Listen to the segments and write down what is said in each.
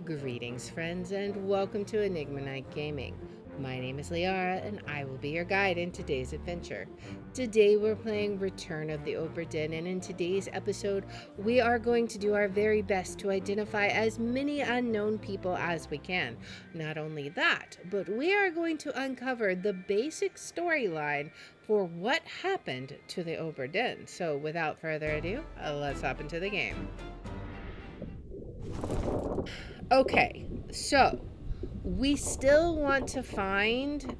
Greetings, friends, and welcome to Enigma Night Gaming. My name is Liara, and I will be your guide in today's adventure. Today, we're playing Return of the Obra Dinn, and in today's episode, we are going to do our very best to identify as many unknown people as we can. Not only that, but we are going to uncover the basic storyline for what happened to the Obra Dinn. So, without further ado, let's hop into the game. Okay, so we still want to find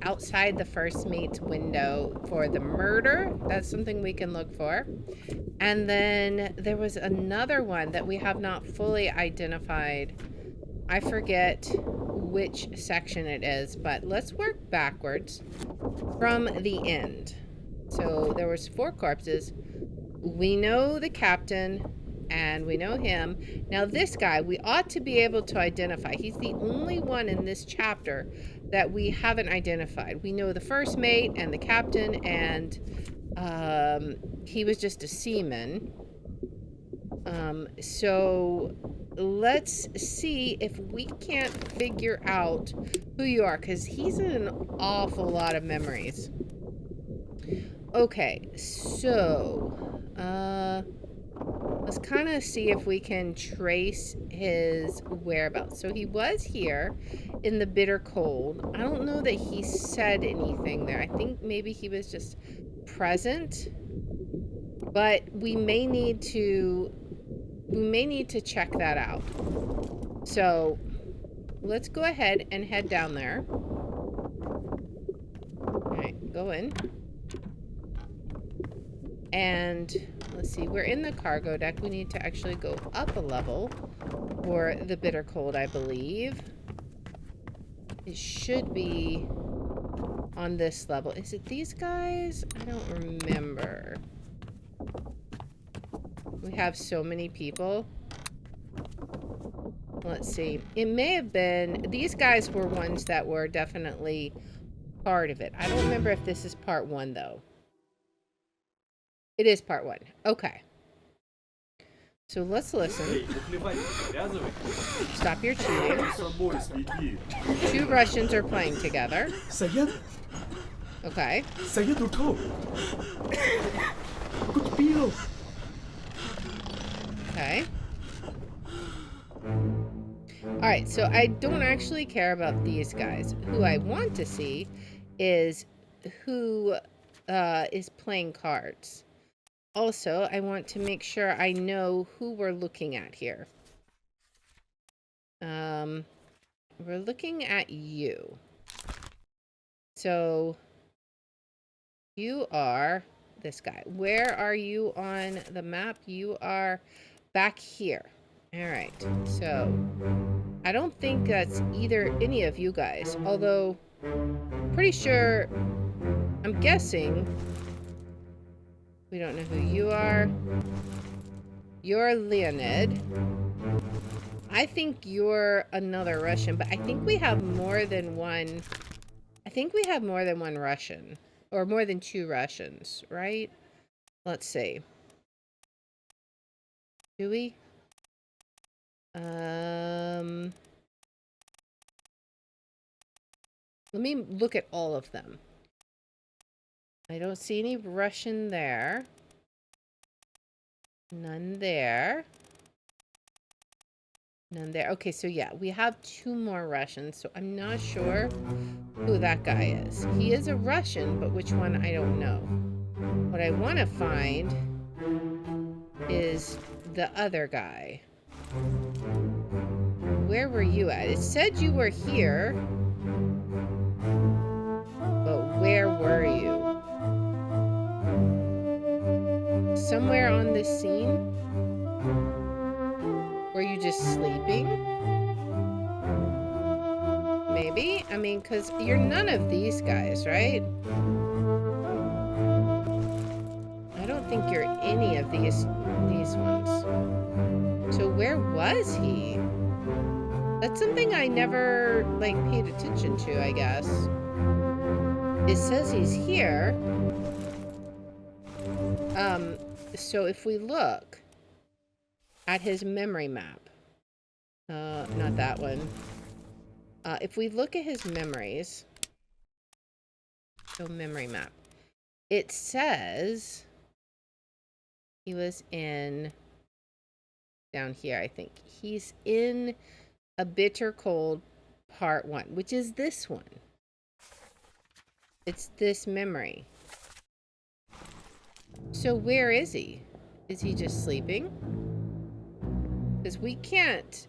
outside the first mate's window for the murder. That's something we can look for. And then there was another one that we have not fully identified. I forget which section it is, but let's work backwards from the end. So there was 4 corpses. We know the captain, and we know him. Now this guy, we ought to be able to identify. He's the only one in this chapter that we haven't identified. We know the first mate and the captain, and he was just a seaman. So let's see if we can't figure out who you are, because he's an awful lot of memories. Okay, so let's kind of see if we can trace his whereabouts. So he was here in the bitter cold. I don't know that he said anything there. I think maybe he was just present, but we may need to check that out. So let's go ahead and head down there. All right, go in. And let's see, we're in the cargo deck. We need to actually go up a level for the bitter cold, I believe. It should be on this level. Is it these guys? I don't remember. We have so many people. Let's see. It may have been, these guys were ones that were definitely part of it. I don't remember if this is part 1 though. It is part 1. Okay. So let's listen. Stop your cheating. 2 Russians are playing together. Okay. Okay. Alright, so I don't actually care about these guys. Who I want to see is who is playing cards. Also, I want to make sure I know who we're looking at here. We're looking at you. So, you are this guy. Where are you on the map? You are back here. All right. So, I don't think that's any of you guys. Although, pretty sure, I'm guessing. We don't know who you are. You're Leonid. I think you're another Russian, but I think we have more than one. I think we have more than one Russian. Or more than 2 Russians, right? Let's see. Do we? Let me look at all of them. I don't see any Russian there. None there. None there. Okay, so yeah, we have 2 more Russians, so I'm not sure who that guy is. He is a Russian, but which one, I don't know. What I want to find is the other guy. Where were you at? It said you were here, but where were you? Somewhere on this scene? Were you just sleeping? Maybe? I mean, because you're none of these guys, right? I don't think you're any of these ones. So where was he? That's something I never, paid attention to, I guess. It says he's here. So if we look at his memory map, Not that one. If we look at his memories, so memory map, it says he was in down here, I think. He's in A Bitter Cold Part 1, which is this one. It's this memory. So where is he? Is he just sleeping? Because we can't.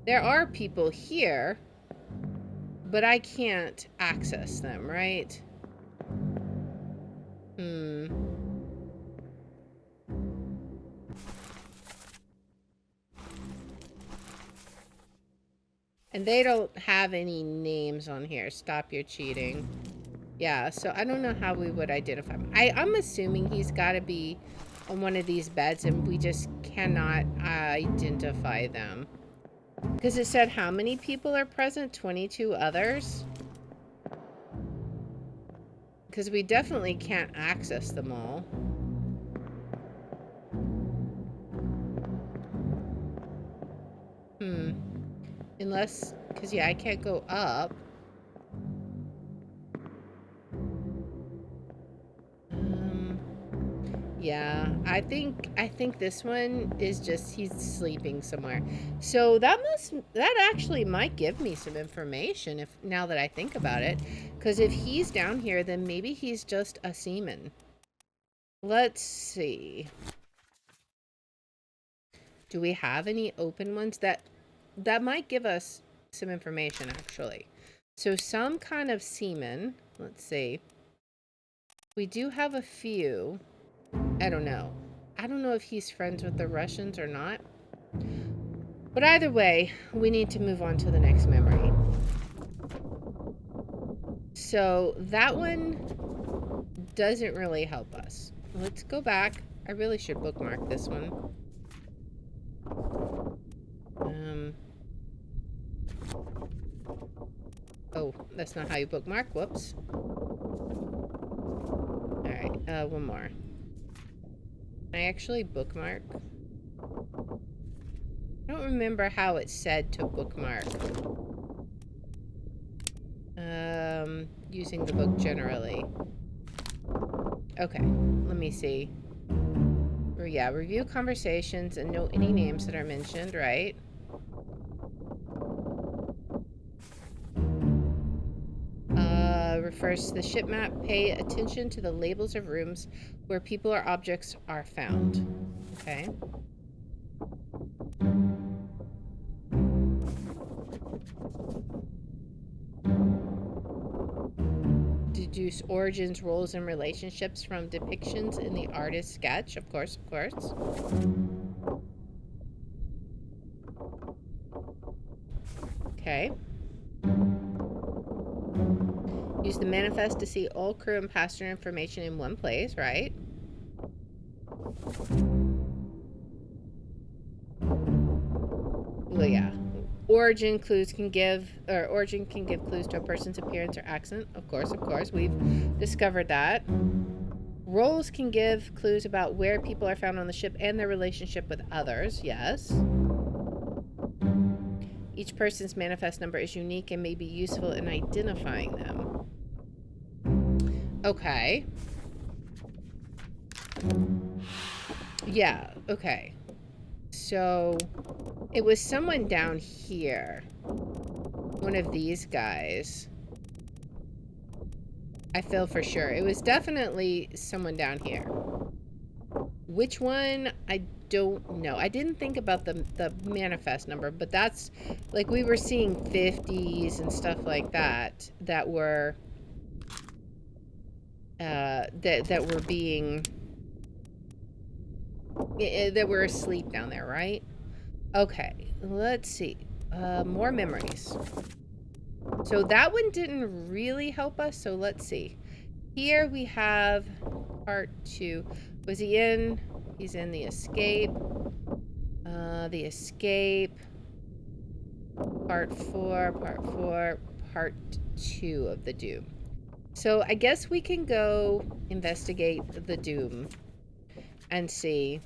There are people here, but I can't access them, right? And they don't have any names on here. Stop your cheating. Yeah, so I don't know how we would identify him. I'm assuming he's got to be on one of these beds and we just cannot identify them. Because it said how many people are present? 22 others? Because we definitely can't access them all. Unless, because yeah, I can't go up. Yeah, I think this one is just he's sleeping somewhere. So that actually might give me some information if now that I think about it, because if he's down here, then maybe he's just a seaman. Let's see. Do we have any open ones that might give us some information actually? So some kind of seaman. Let's see. We do have a few. I don't know. I don't know if he's friends with the Russians or not. But either way, we need to move on to the next memory. So that one doesn't really help us. Let's go back. I really should bookmark this one. Oh, that's not how you bookmark. Whoops. Alright, one more. Can I actually bookmark? I don't remember how it said to bookmark. Using the book generally. Okay, let me see. Yeah, review conversations and note any names that are mentioned, right? Refers to the ship map. Pay attention to the labels of rooms where people or objects are found. Okay. Deduce origins, roles, and relationships from depictions in the artist's sketch. Of course, of course. Okay. Use the manifest to see all crew and passenger information in one place, right? Well, yeah. Origin can give clues to a person's appearance or accent. Of course, we've discovered that. Roles can give clues about where people are found on the ship and their relationship with others. Yes. Each person's manifest number is unique and may be useful in identifying them. Okay. Yeah, okay. So, it was someone down here. One of these guys. I feel for sure. It was definitely someone down here. Which one? I don't know. I didn't think about the manifest number, but that's like we were seeing 50s and stuff like that that were that were being that were asleep down there, right? Okay, let's see. More memories. So that one didn't really help us, so let's see. Here we have part 2. Was he in? He's in the escape. The escape. Part 4, part 2 of the Doom. So I guess we can go investigate the Doom and see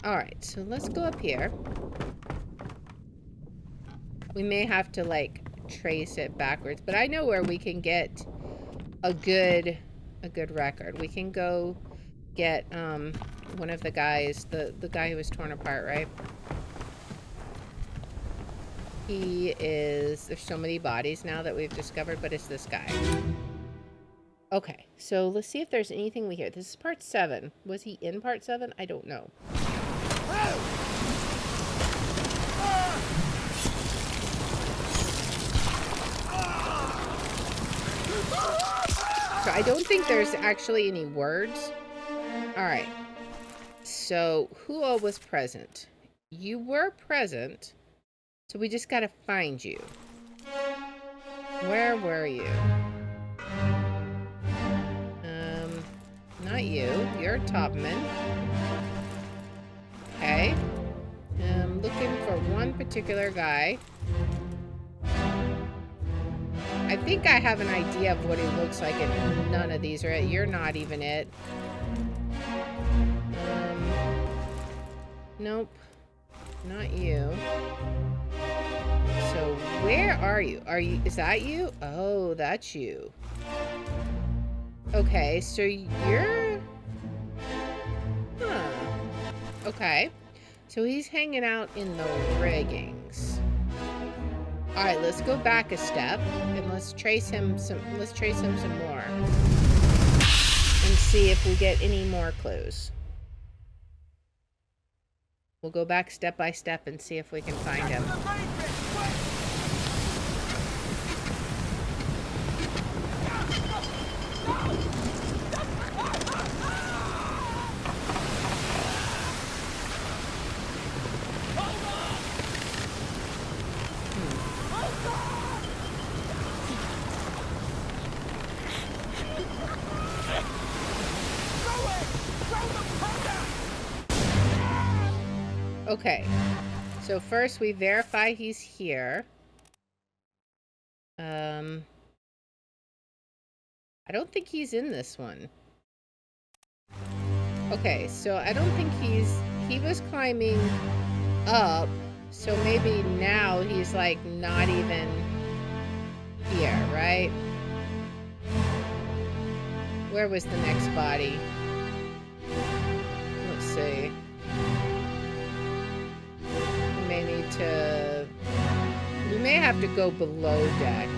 Alright, so let's go up here. We may have to, like, trace it backwards, but I know where we can get a good record. We can go get, one of the guys, the guy who was torn apart, right? He is, there's so many bodies now that we've discovered, but it's this guy. Okay, so let's see if there's anything we hear. This is part 7. Was he in part 7? I don't know. So I don't think there's actually any words. Alright. So, who all was present? You were present. So we just gotta find you. Where were you? Not you. You're Topman. Okay. I'm looking for one particular guy. I think I have an idea of what he looks like, and none of these are it. You're not even it. Nope. Not you. So where are you? Is that you? Oh, that's you. Okay, so you're... Huh. Okay. So he's hanging out in the riggings. Alright, let's go back a step and let's trace him some more. And see if we get any more clues. We'll go back step by step and see if we can find him. Okay, so first we verify he's here. I don't think he's in this one. Okay, so I don't think he was climbing up, so maybe now he's like not even here, right? Where was the next body? Let's see. We may have to go below deck.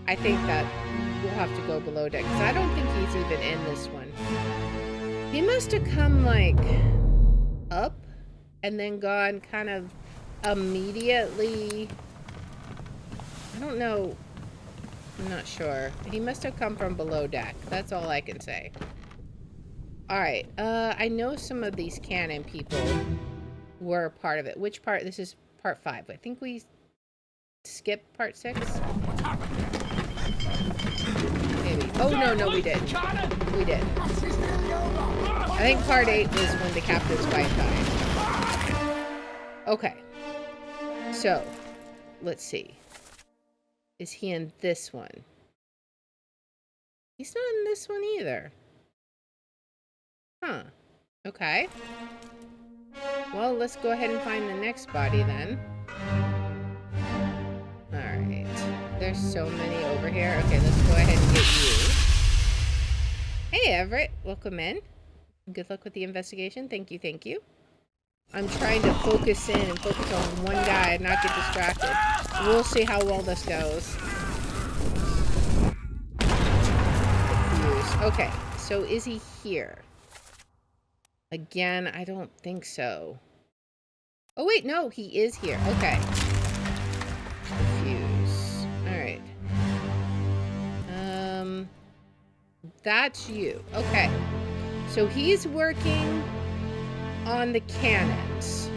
I think that we'll have to go below deck, because I don't think he's even in this one. He must have come, like, up and then gone kind of immediately. I don't know. I'm not sure. He must have come from below deck. That's all I can say. Alright, I know some of these cannon people were part of it. Which part? This is part 5. I think we skipped part 6. Maybe. Oh, no, we didn't. We did. I think part 8 was when the captain's wife died. Okay. So, let's see. Is he in this one? He's not in this one either. Huh. Okay. Well, let's go ahead and find the next body then. Alright. There's so many over here. Okay, let's go ahead and get you. Hey, Everett. Welcome in. Good luck with the investigation. Thank you, thank you. I'm trying to focus in and focus on one guy and not get distracted. We'll see how well this goes. Okay, so is he here? Again, I don't think so. Oh, wait, no, he is here. Okay. Confused. Alright. That's you. Okay. So he's working on the cannons.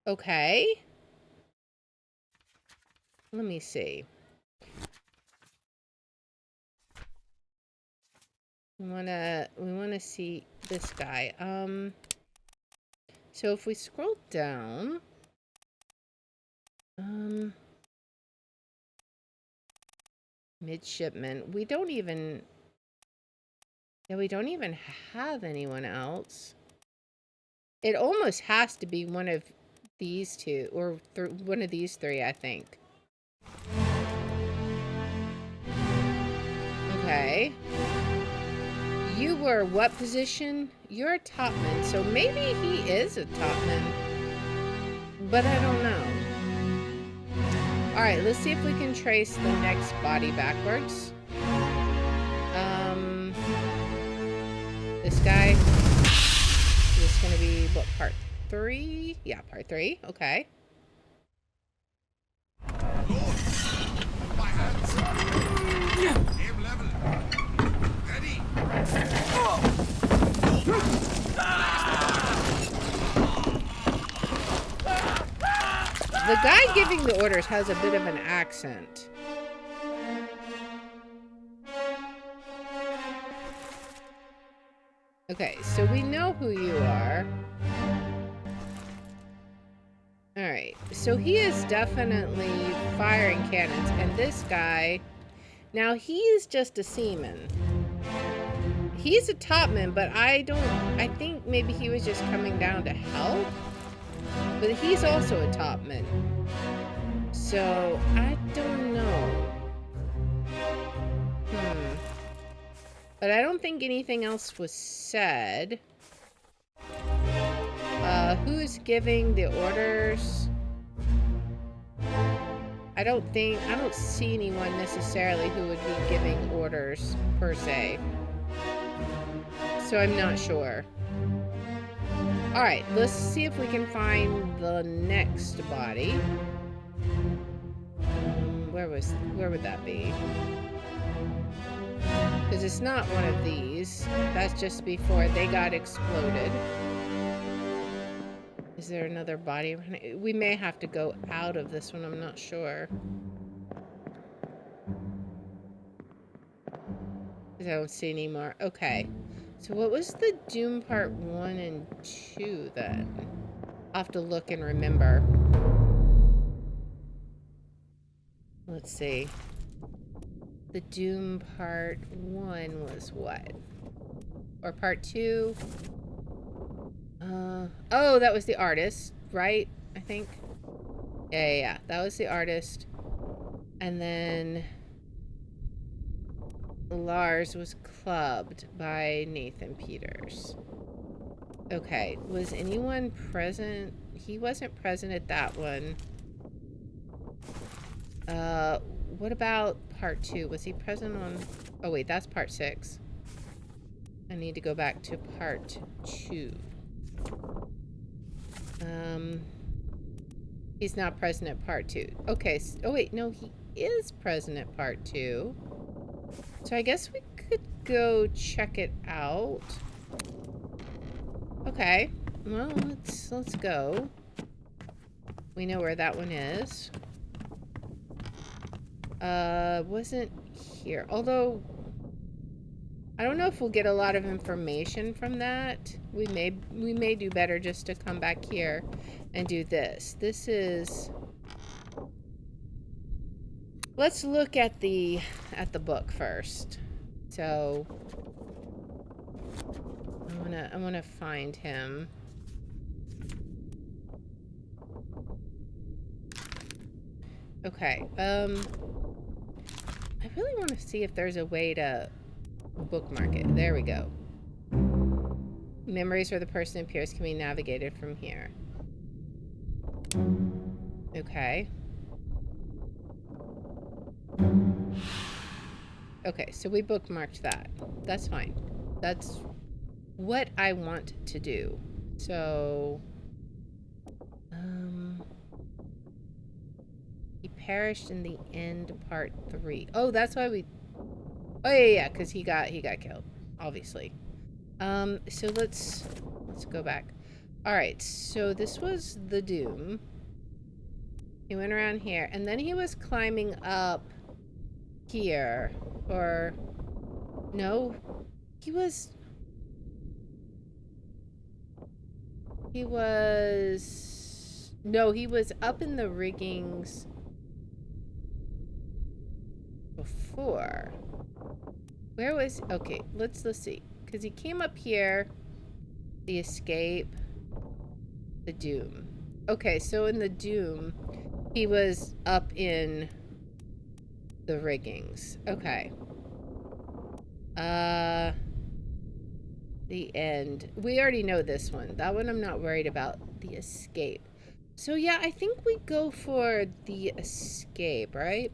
Okay. Let me see. We wanna see this guy. So if we scroll down, midshipman, we don't even Yeah, we don't even have anyone else. It almost has to be one of these two, or one of these three, I think. Okay. You were what position? You're a topman, so maybe he is a topman. But I don't know. Alright, let's see if we can trace the next body backwards. This guy is going to be, what, part 3? Yeah, part 3. Okay. Lord, my hands. Aim level. Ready. The guy giving the orders has a bit of an accent. Okay, so we know who you are. Alright, so he is definitely firing cannons, and this guy... Now, he is just a seaman. He's a topman, but I think maybe he was just coming down to help. But he's also a topman. So, I don't know. But I don't think anything else was said. Who's giving the orders? I don't see anyone necessarily who would be giving orders, per se. So I'm not sure. Alright, let's see if we can find the next body. Where would that be? Because it's not one of these. That's just before they got exploded. Is there another body? We may have to go out of this one. I'm not sure. I don't see any more. Okay. So what was the Doom Part 1 and 2 then? I'll have to look and remember. Let's see. The Doom Part 1 was what? Or Part 2? Oh, that was the artist, right? I think. Yeah. That was the artist. And then Lars was clubbed by Nathan Peters. Okay, was anyone present? He wasn't present at that one. What about part 2? Was he present on... Oh wait, that's part 6. I need to go back to part 2. He's not present at part 2. Okay, oh wait, no, he is present at part 2. So I guess we could go check it out. Okay, well, let's go. We know where that one is. Wasn't here. Although, I don't know if we'll get a lot of information from that. We may do better just to come back here and do this. This is... Let's look at the book first. So I wanna find him. Okay. I really want to see if there's a way to bookmark it. There we go. Memories where the person appears can be navigated from here. Okay. Okay, so we bookmarked that. That's fine. That's what I want to do. So, he perished in the end, part 3. Oh, that's why we... Oh, yeah, because he got killed, obviously. So let's go back. Alright, so this was the Doom. He went around here, and then he was climbing up here. Or... No. He was... No, he was up in the riggings before. Where was... Okay, let's see. Because he came up here, the escape, the doom. Okay, so in the doom, he was up in the riggings. Okay. The end. We already know this one. That one I'm not worried about. The escape. So yeah, I think we go for the escape, right?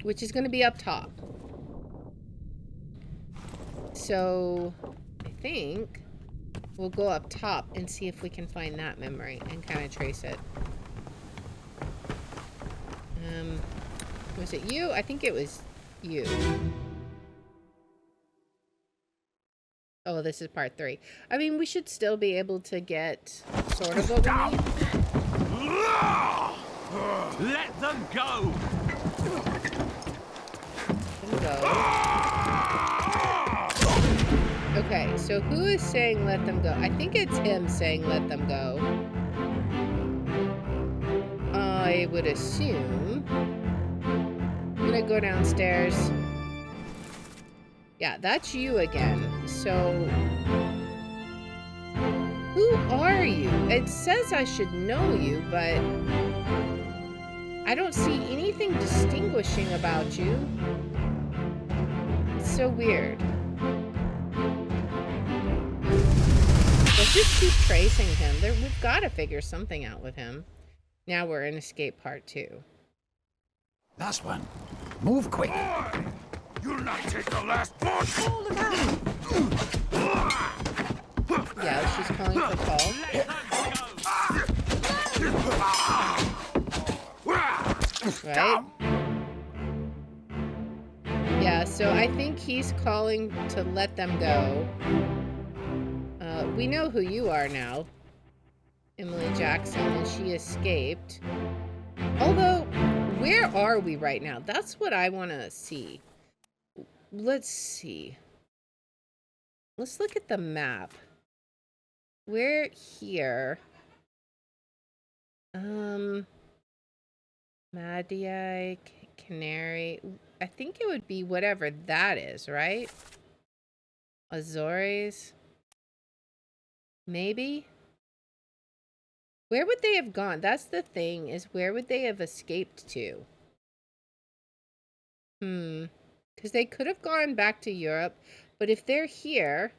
Which is going to be up top. So I think we'll go up top and see if we can find that memory and kind of trace it. Was it you? I think it was you. Oh, this is part 3. I mean, we should still be able to get sort of what we need. Let them go! Okay, so who is saying let them go? I think it's him saying let them go. I would assume. I'm gonna go downstairs. Yeah, that's you again. So, who are you? It says I should know you, but I don't see anything distinguishing about you. It's so weird. Let's just keep tracing him. We've got to figure something out with him. Now we're in escape part 2. Last one. Move quick. Boy! You'll not take the last one! Yeah, she's calling for Paul. Right? Yeah, so I think he's calling to let them go. We know who you are now. Emily Jackson, and she escaped. Although, where are we right now? That's what I want to see. Let's see. Let's look at the map. We're here. Madai, Canary. I think it would be whatever that is, right? Azores. Maybe? Where would they have gone? That's the thing, is where would they have escaped to? Because they could have gone back to Europe, but if they're here,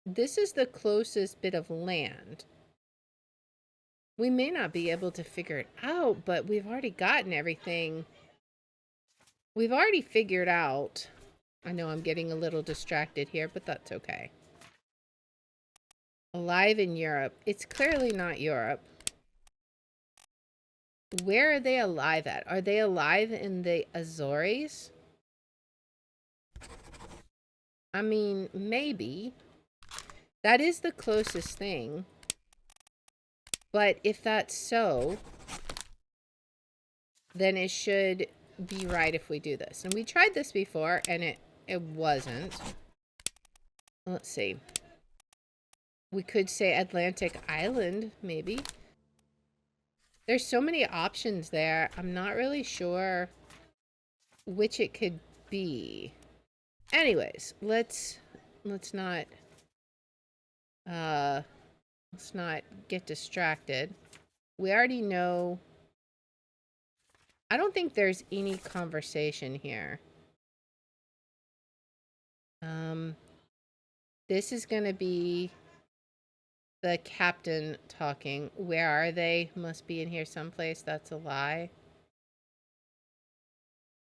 this is the closest bit of land. We may not be able to figure it out, but we've already gotten everything. We've already figured out. I know I'm getting a little distracted here, but that's okay. Alive in Europe. It's clearly not Europe. Where are they alive at? Are they alive in the Azores? I mean, maybe. That is the closest thing. But if that's so, then it should be right if we do this. And we tried this before, and it wasn't. Let's see. We could say Atlantic Island, maybe. There's so many options there. I'm not really sure which it could be. Anyways, let's not get distracted. We already know. I don't think there's any conversation here. This is gonna be the captain talking. Where are they? Must be in here someplace. That's a lie.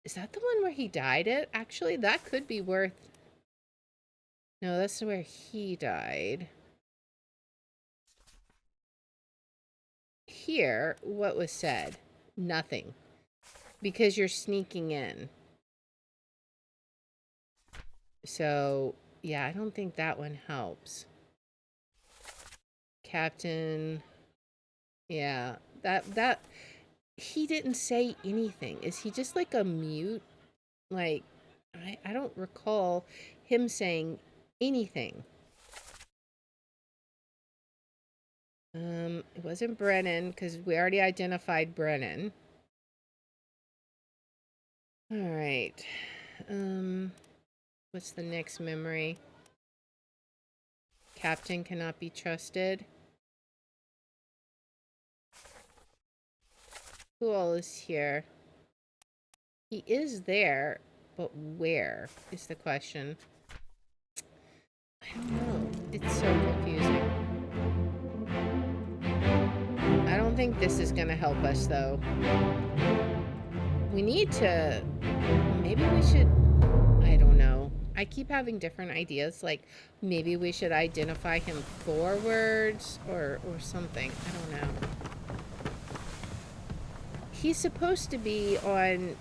Is that the one where he died at? Actually, that could be worth... No, that's where he died. Here, what was said? Nothing. Because you're sneaking in. So, yeah, I don't think that one helps. Captain... Yeah, that... He didn't say anything. Is he just like a mute? Like, I don't recall him saying anything. It wasn't Brennan, because we already identified Brennan. All right. What's the next memory? Captain cannot be trusted. Who all is here? He is there, but where is the question? I don't know. It's so confusing. I don't think this is gonna help us, though. We need to... Maybe we should... I don't know. I keep having different ideas. Like, maybe we should identify him forwards or something. I don't know. He's supposed to be on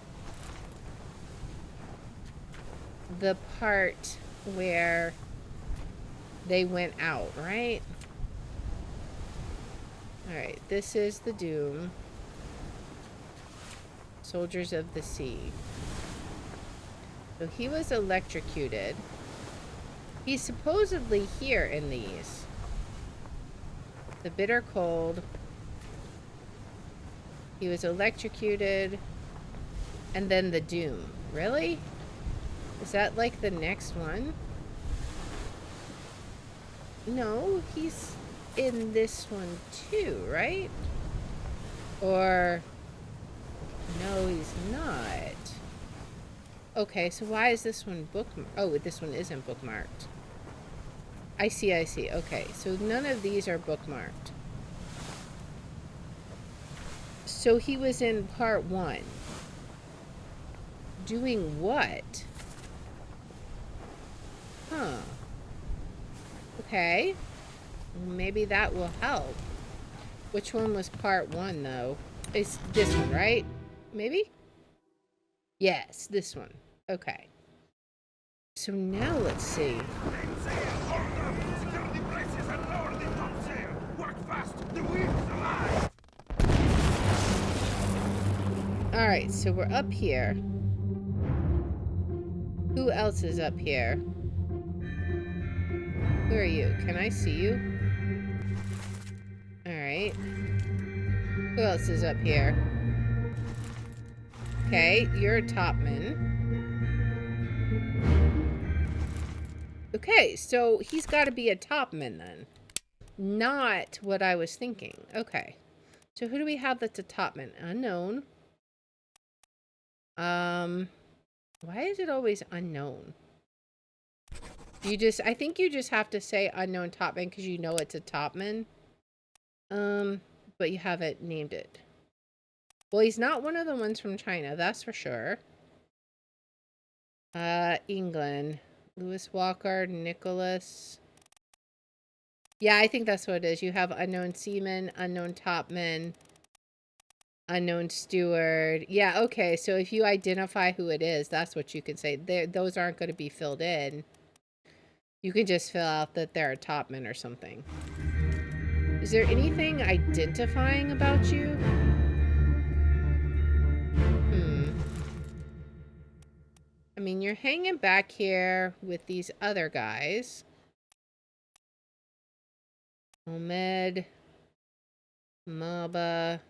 the part where they went out, right? Alright, this is the Doom. Soldiers of the Sea. So he was electrocuted. He's supposedly here in these. The Bitter Cold. He was electrocuted. And then the Doom. Really? Is that like the next one? No, he's in this one too, right? Or... No, he's not. Okay, so why is this one bookmarked? Oh, this one isn't bookmarked. I see. Okay, so none of these are bookmarked. So he was in part 1. Doing what? Huh. Okay. Maybe that will help. Which one was part 1, though? It's this one, right? Maybe? Yes, this one. Okay. So now let's see. Alright, so we're up here. Who else is up here? Who are you? Can I see you? Alright. Who else is up here? Okay, you're a topman. Okay, so he's got to be a topman then. Not what I was thinking. Okay. So who do we have that's a topman? Unknown. Why is it always unknown? I think you just have to say unknown topman because you know it's a topman. But you haven't named it. Well, he's not one of the ones from China, that's for sure. England. Lewis Walker, Nicholas. Yeah, I think that's what it is. You have unknown seaman, unknown topman, unknown steward. Yeah, okay. So if you identify who it is, that's what you can say. Those aren't going to be filled in. You can just fill out that they're a topman or something. Is there anything identifying about you? I mean, you're hanging back here with these other guys. Ahmed, Maba.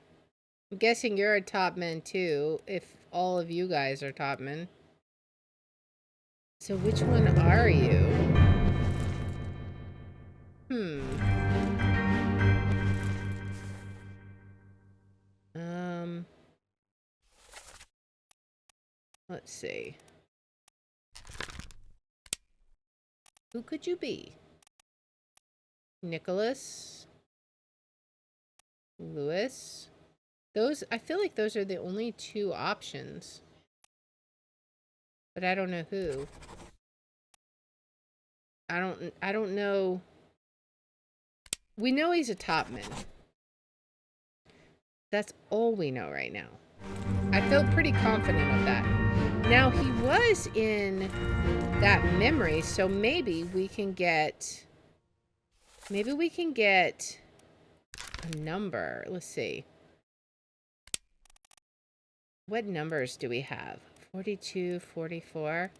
I'm guessing you're a topman too, if all of you guys are topmen. So which one are you? Let's see. Who could you be? Nicholas? Lewis? Those, I feel like those are the only 2 options. But I don't know who. I don't know. We know he's a topman. That's all we know right now. I feel pretty confident of that. Now, he was in that memory, so maybe we can get... Maybe we can get a number. Let's see. What numbers do we have? 42, 44?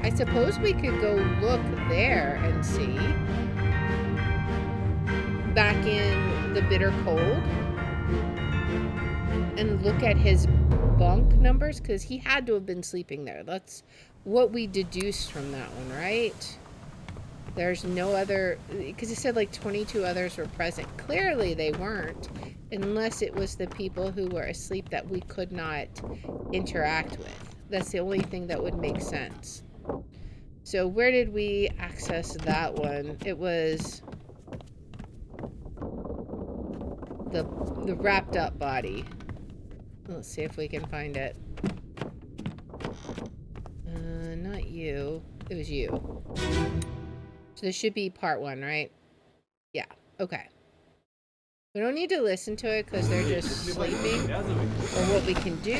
I suppose we could go look there and see. Back in the Bitter Cold. and look at his bunk numbers? Because he had to have been sleeping there. That's what we deduced from that one, right? There's no other, because it said like 22 others were present. Clearly they weren't, unless it was the people who were asleep that we could not interact with. That's the only thing that would make sense. So where did we access that one? It was the wrapped up body. Let's see if we can find it. Not you. It was you. So this should be part 1, right? Yeah. Okay. We don't need to listen to it because they're just sleeping. Or what we can do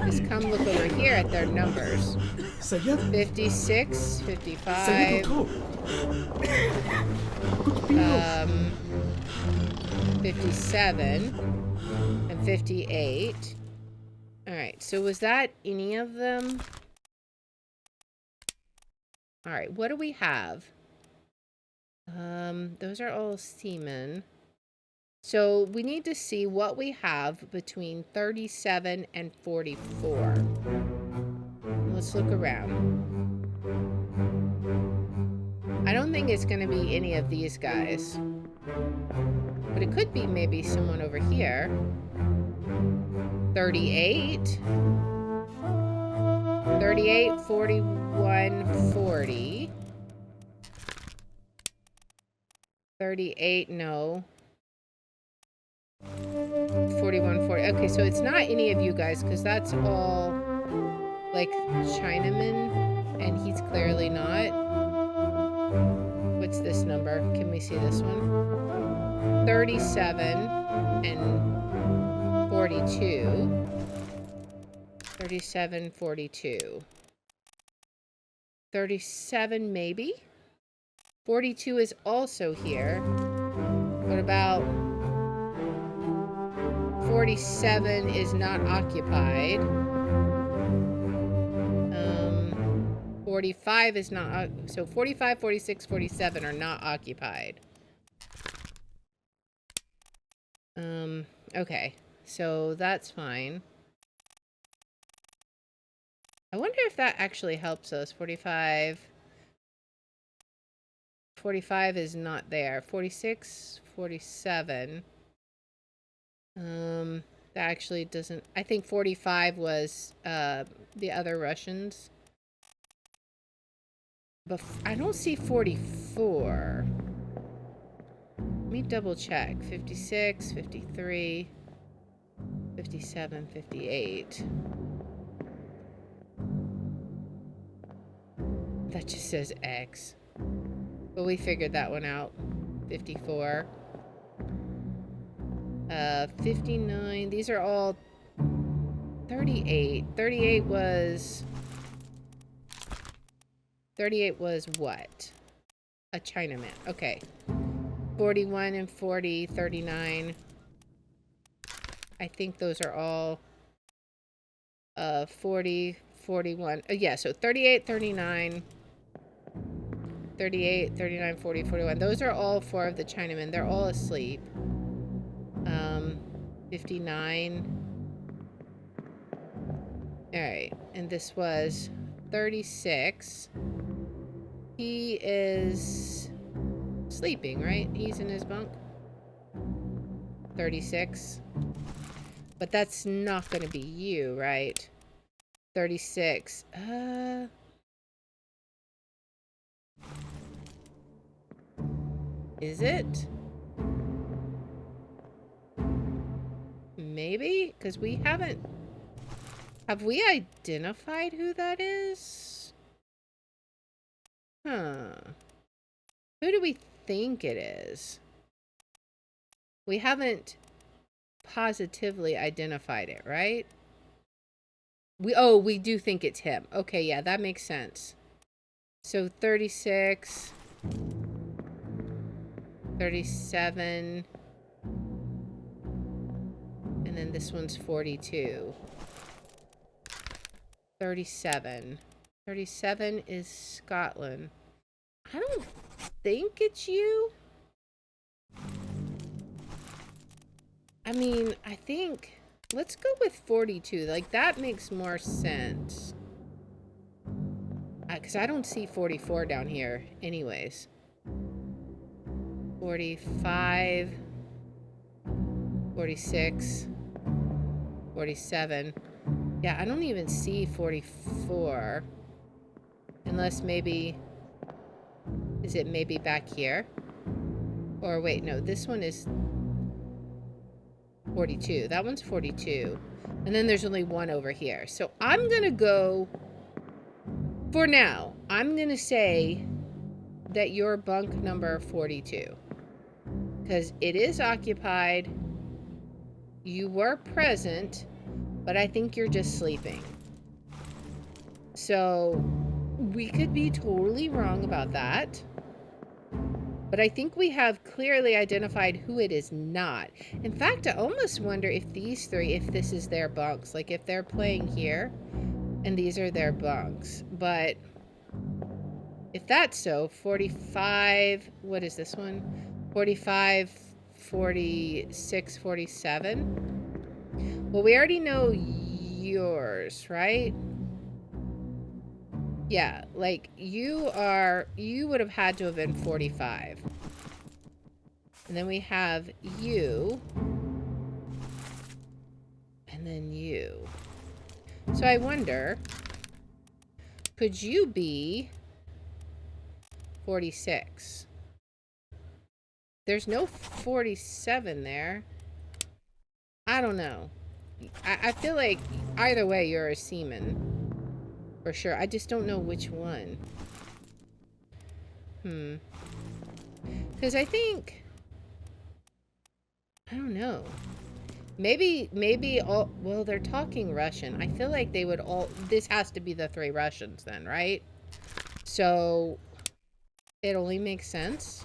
is come look over here at their numbers. 56, 55, 57, and 58. Alright, so was that any of them? Alright, what do we have? Those are all seamen. So we need to see what we have between 37 and 44. Let's look around. I don't think it's going to be any of these guys. But it could be maybe someone over here. 38. 38, 41, 40. 38, no. 41, 40. Okay, so it's not any of you guys, because that's all, like, Chinaman, and he's clearly not. What's this number? Can we see this one? 37 and 42. 37, 42. 37, maybe? 42 is also here. What about 47 is not occupied. 45 is not, so 45, 46, 47 are not occupied. Okay, so that's fine. I wonder if that actually helps us. 45 is not there. 46, 47. That actually doesn't, I think 45 was, the other Russians. But I don't see 44. Let me double check. 56, 53, 57, 58. That just says X. But we figured that one out. 54. 59. These are all 38. 38 was what? A Chinaman. Okay. 41 and 40, 39. I think those are all 40, 41. Yeah, so 38, 39, 38, 39, 40, 41. Those are all 4 of the Chinamen. They're all asleep. 59. Alright, and this was 36. He is sleeping, right? He's in his bunk. 36. But that's not going to be you, right? 36. Is it? Maybe? Because we haven't... Have we identified who that is? Huh. Who do we think it is? We haven't positively identified it, right? We do think it's him. Okay, yeah, that makes sense. So 36, 37, and then this one's 42. 37. 37 is Scotland. I don't think it's you. I mean, I think let's go with 42. Like, that makes more sense. Because I don't see 44 down here anyways. 45, 46, 47. Yeah, I don't even see 44. Unless maybe... Is it maybe back here? Or wait, no, this one is 42. That one's 42. And then there's only one over here. So I'm going to go... For now, I'm going to say that you're bunk number 42. Because it is occupied. You were present, but I think you're just sleeping. So we could be totally wrong about that. But I think we have clearly identified who it is not. In fact, I almost wonder if these three, if this is their bunks. Like if they're playing here and these are their bunks. But if that's so, 45, what is this one? 45, 46, 47. Well, we already know yours, right? Yeah, like you would have had to have been 45. And then we have you. And then you. So I wonder, could you be 46? There's no 47 there. I don't know. I feel like either way you're a seaman. For sure. I just don't know which one. Because I think... I don't know. Maybe all... Well, they're talking Russian. I feel like they would all... This has to be the three Russians then, right? So... It only makes sense.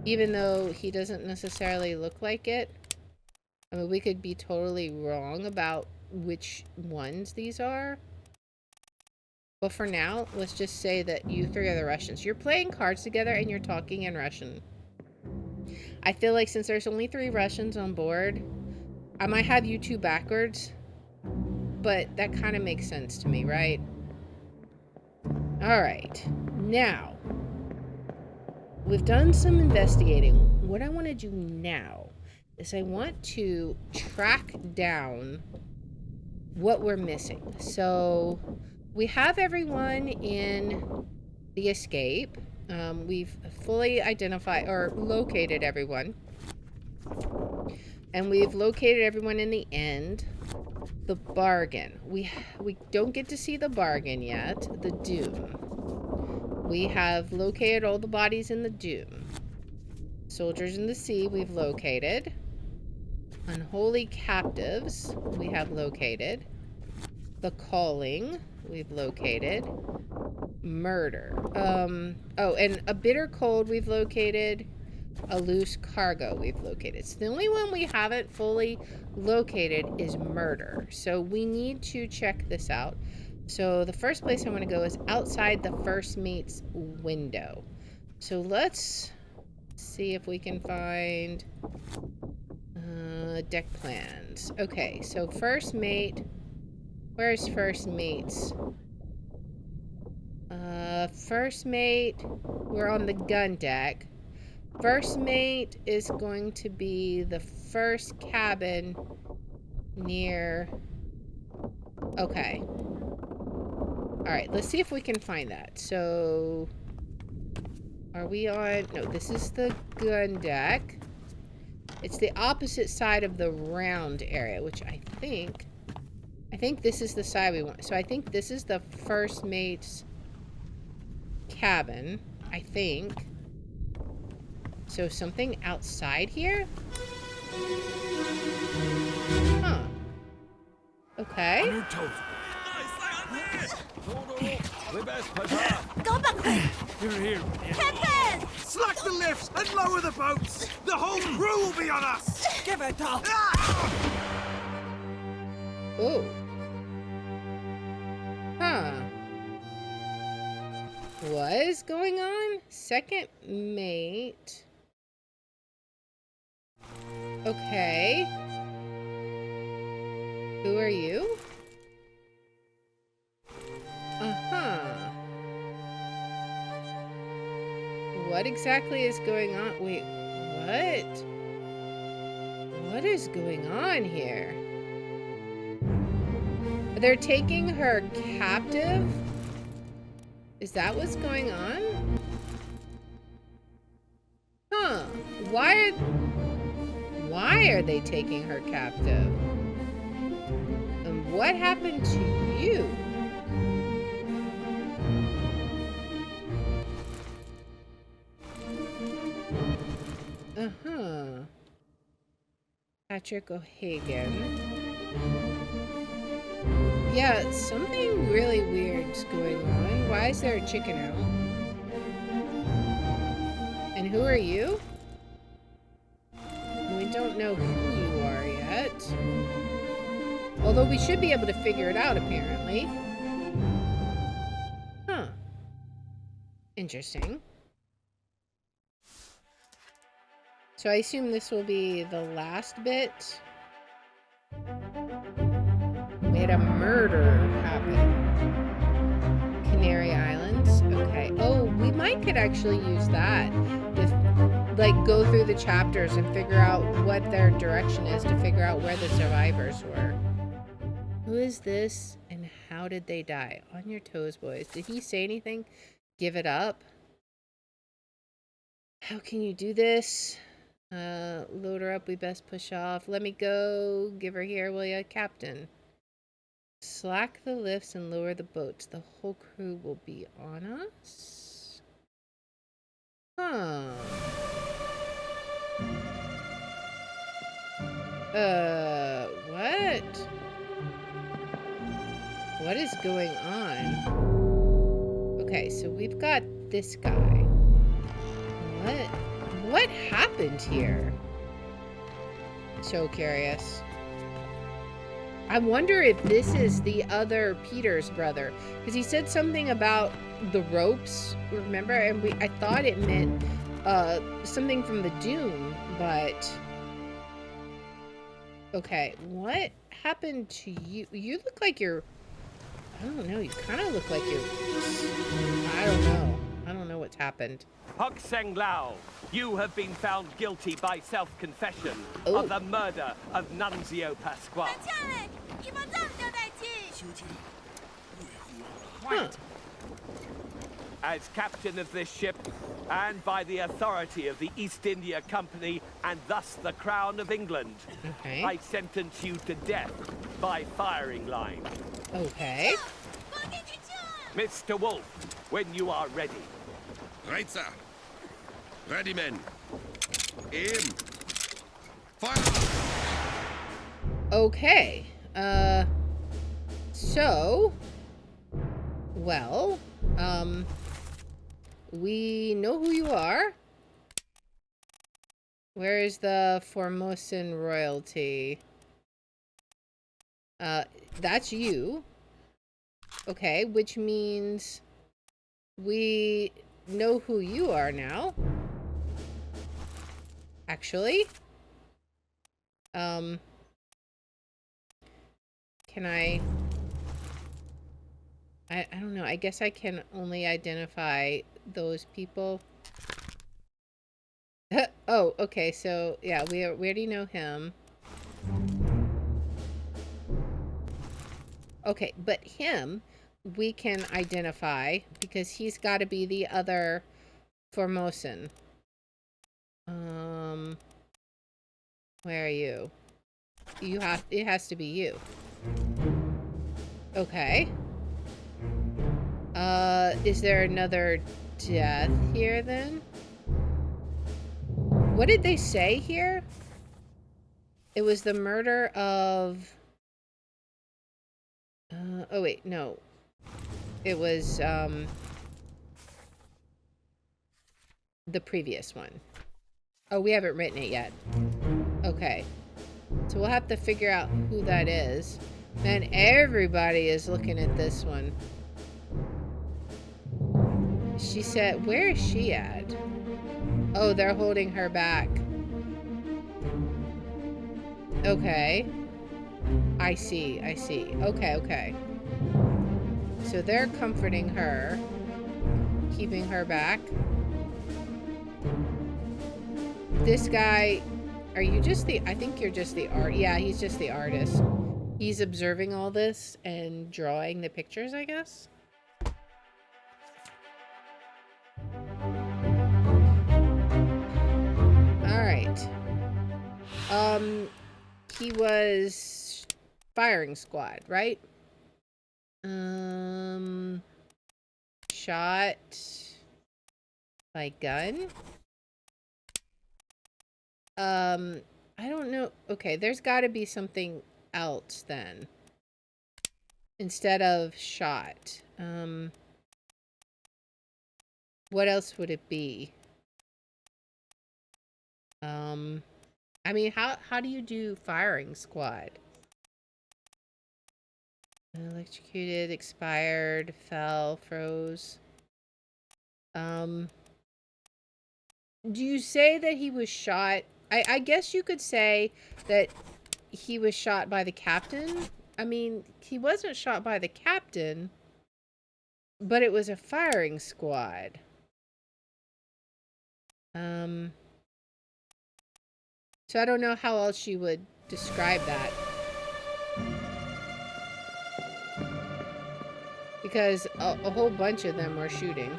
Even though he doesn't necessarily look like it. I mean, we could be totally wrong about which ones these are. But for now, let's just say that you three are the Russians. You're playing cards together and you're talking in Russian. I feel like since there's only 3 Russians on board, I might have you two backwards. But that kind of makes sense to me, right? Alright. Now, we've done some investigating. What I want to do now is I want to track down what we're missing. So... We have everyone in the escape. We've fully identified or located everyone. And we've located everyone in the end. The bargain. We don't get to see the bargain yet. The doom. We have located all the bodies in the doom. Soldiers in the sea we've located. Unholy captives we have located. The calling we've located. Murder. Oh, and a bitter cold we've located. A loose cargo we've located. So the only one we haven't fully located is murder. So we need to check this out. So the first place I want to go is outside the first mate's window. So let's see if we can find deck plans. Okay, so first mate. Where's first mate's? First mate, we're on the gun deck. First mate is going to be the first cabin near... Okay. Alright, let's see if we can find that. So... Are we on... No, this is the gun deck. It's the opposite side of the round area, which I think this is the side we want. So I think this is the first mate's cabin. I think. So something outside here? Huh. Okay. Go back there! Here. Captain! Slack the lifts and lower the boats! The whole crew will be on us! Give it up! Oh. Huh. What is going on? Second mate. Okay. Who are you? Uh-huh. What exactly is going on? Wait, what? What is going on here? They're taking her captive? Is that what's going on? Huh. Why are they taking her captive? And what happened to you? Uh-huh. Patrick O'Hagan. Yeah, something really weird's going on. Why is there a chicken out? And who are you? We don't know who you are yet. Although we should be able to figure it out, apparently. Huh. Interesting. So I assume this will be the last bit. We had a murder happen. Canary Islands. Okay. Oh, we could actually use that. Like, go through the chapters and figure out what their direction is to figure out where the survivors were. Who is this and how did they die? On your toes, boys. Did he say anything? Give it up. How can you do this? Load her up. We best push off. Let me go. Give her here, will ya, Captain? Slack the lifts and lower the boats. The whole crew will be on us? Huh. What? What is going on? Okay, so we've got this guy. What happened here? So curious. I wonder if this is the other Peter's brother, because he said something about the ropes, remember? And I thought it meant something from the Dune, but okay, what happened to you? You look like you're, I don't know, you kind of look like you're, I don't know what's happened. Hok Seng Lao, you have been found guilty by self-confession of the murder of Nunzio Pasquale. 将嘞，一帮藏交代起。 Huh. As captain of this ship, and by the authority of the East India Company, and thus the Crown of England, Okay. I sentence you to death by firing line. Okay. 放进去救！ Mr. Wolf, when you are ready. Right, sir. Ready, men. Aim. Fire! Okay. So, well, we know who you are. Where is the Formosan royalty? That's you. Okay, which means we know who you are now. Actually. Can I don't know. I guess I can only identify those people. Oh, okay. So, yeah, we already know him. Okay, but him we can identify because he's got to be the other Formosan. Where are you? It has to be you. Okay. Is there another death here then? What did they say here? It was the murder of... oh wait, no. It was, the previous one. Oh, we haven't written it yet. Okay. So we'll have to figure out who that is. Man, everybody is looking at this one. She said, where is she at? Oh, they're holding her back. Okay. I see, I see. Okay, okay. So they're comforting her, keeping her back. This guy, are you just the, I think you're just the art, yeah, he's just the artist. He's observing all this and drawing the pictures, I guess? Alright. He was firing squad, right? Shot by gun? I don't know. Okay, there's got to be something else then. Instead of shot. What else would it be? I mean, how do you do firing squad? Electrocuted, expired, fell, froze. Do you say that he was shot? I guess you could say that he was shot by the captain. I mean, he wasn't shot by the captain, but it was a firing squad. So I don't know how else you would describe that. Because a whole bunch of them were shooting.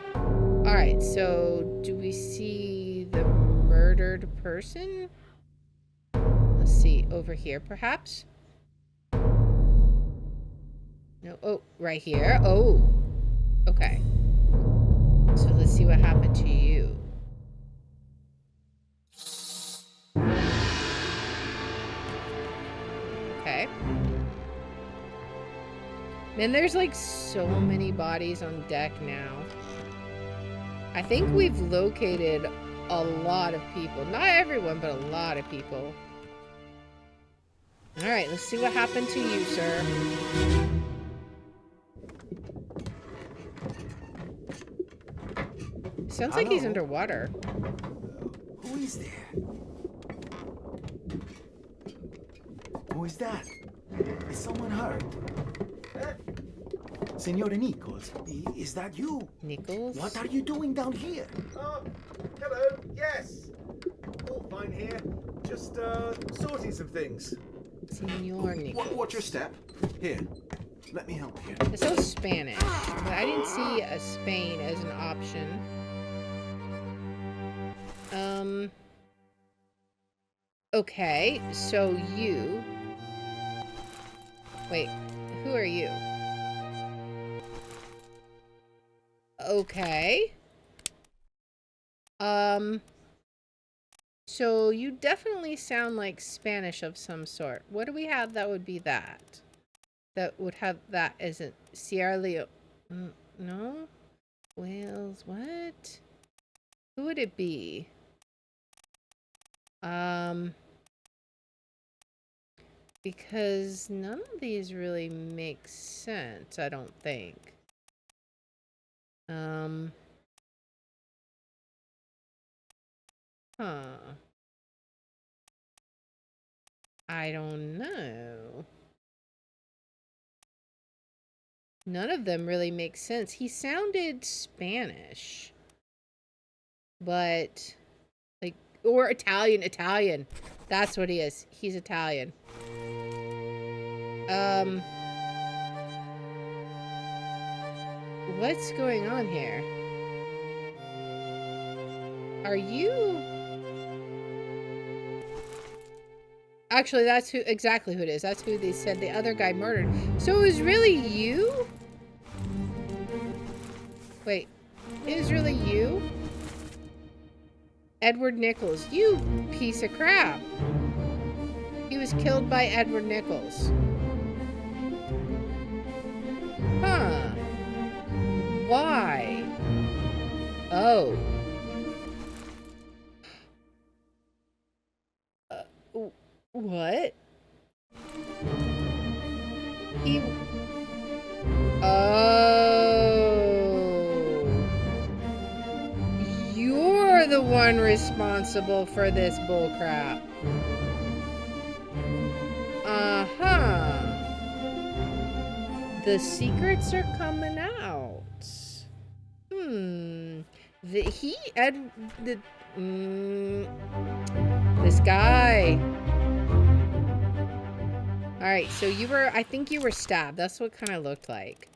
Alright, so do we see the murdered person? Let's see, over here perhaps? No, oh, right here. Oh, okay. So let's see what happened to you. Okay. Man, there's like so many bodies on deck now. I think we've located a lot of people. Not everyone, but a lot of people. Alright, let's see what happened to you, sir. Sounds like he's underwater. Who is there? Who is that? Is someone hurt? Signore Nichols, is that you? Nichols? What are you doing down here? Oh, hello. Yes. All fine here. Just sorting some things. Signor Nichols. What's your step? Here, let me help you. It sounds Spanish, but I didn't see a Spain as an option. Okay, so you... Wait, who are you? Okay. So you definitely sound like Spanish of some sort. What do we have that would be that? That would have that as a Sierra Leone. No? Wales, what? Who would it be? Because none of these really make sense, I don't think. I don't know. None of them really make sense. He sounded Spanish. But, like, or Italian. That's what he is. He's Italian. What's going on here? Are you... Actually, that's who exactly who it is. That's who they said the other guy murdered. So it was really you? Wait, it was really you? Edward Nichols, you piece of crap. He was killed by Edward Nichols. Huh. Why? Oh. What? He... Oh. You're the one responsible for this bullcrap. Uh-huh. The secrets are coming out. This guy. All right, so I think you were stabbed. That's what kind of looked like.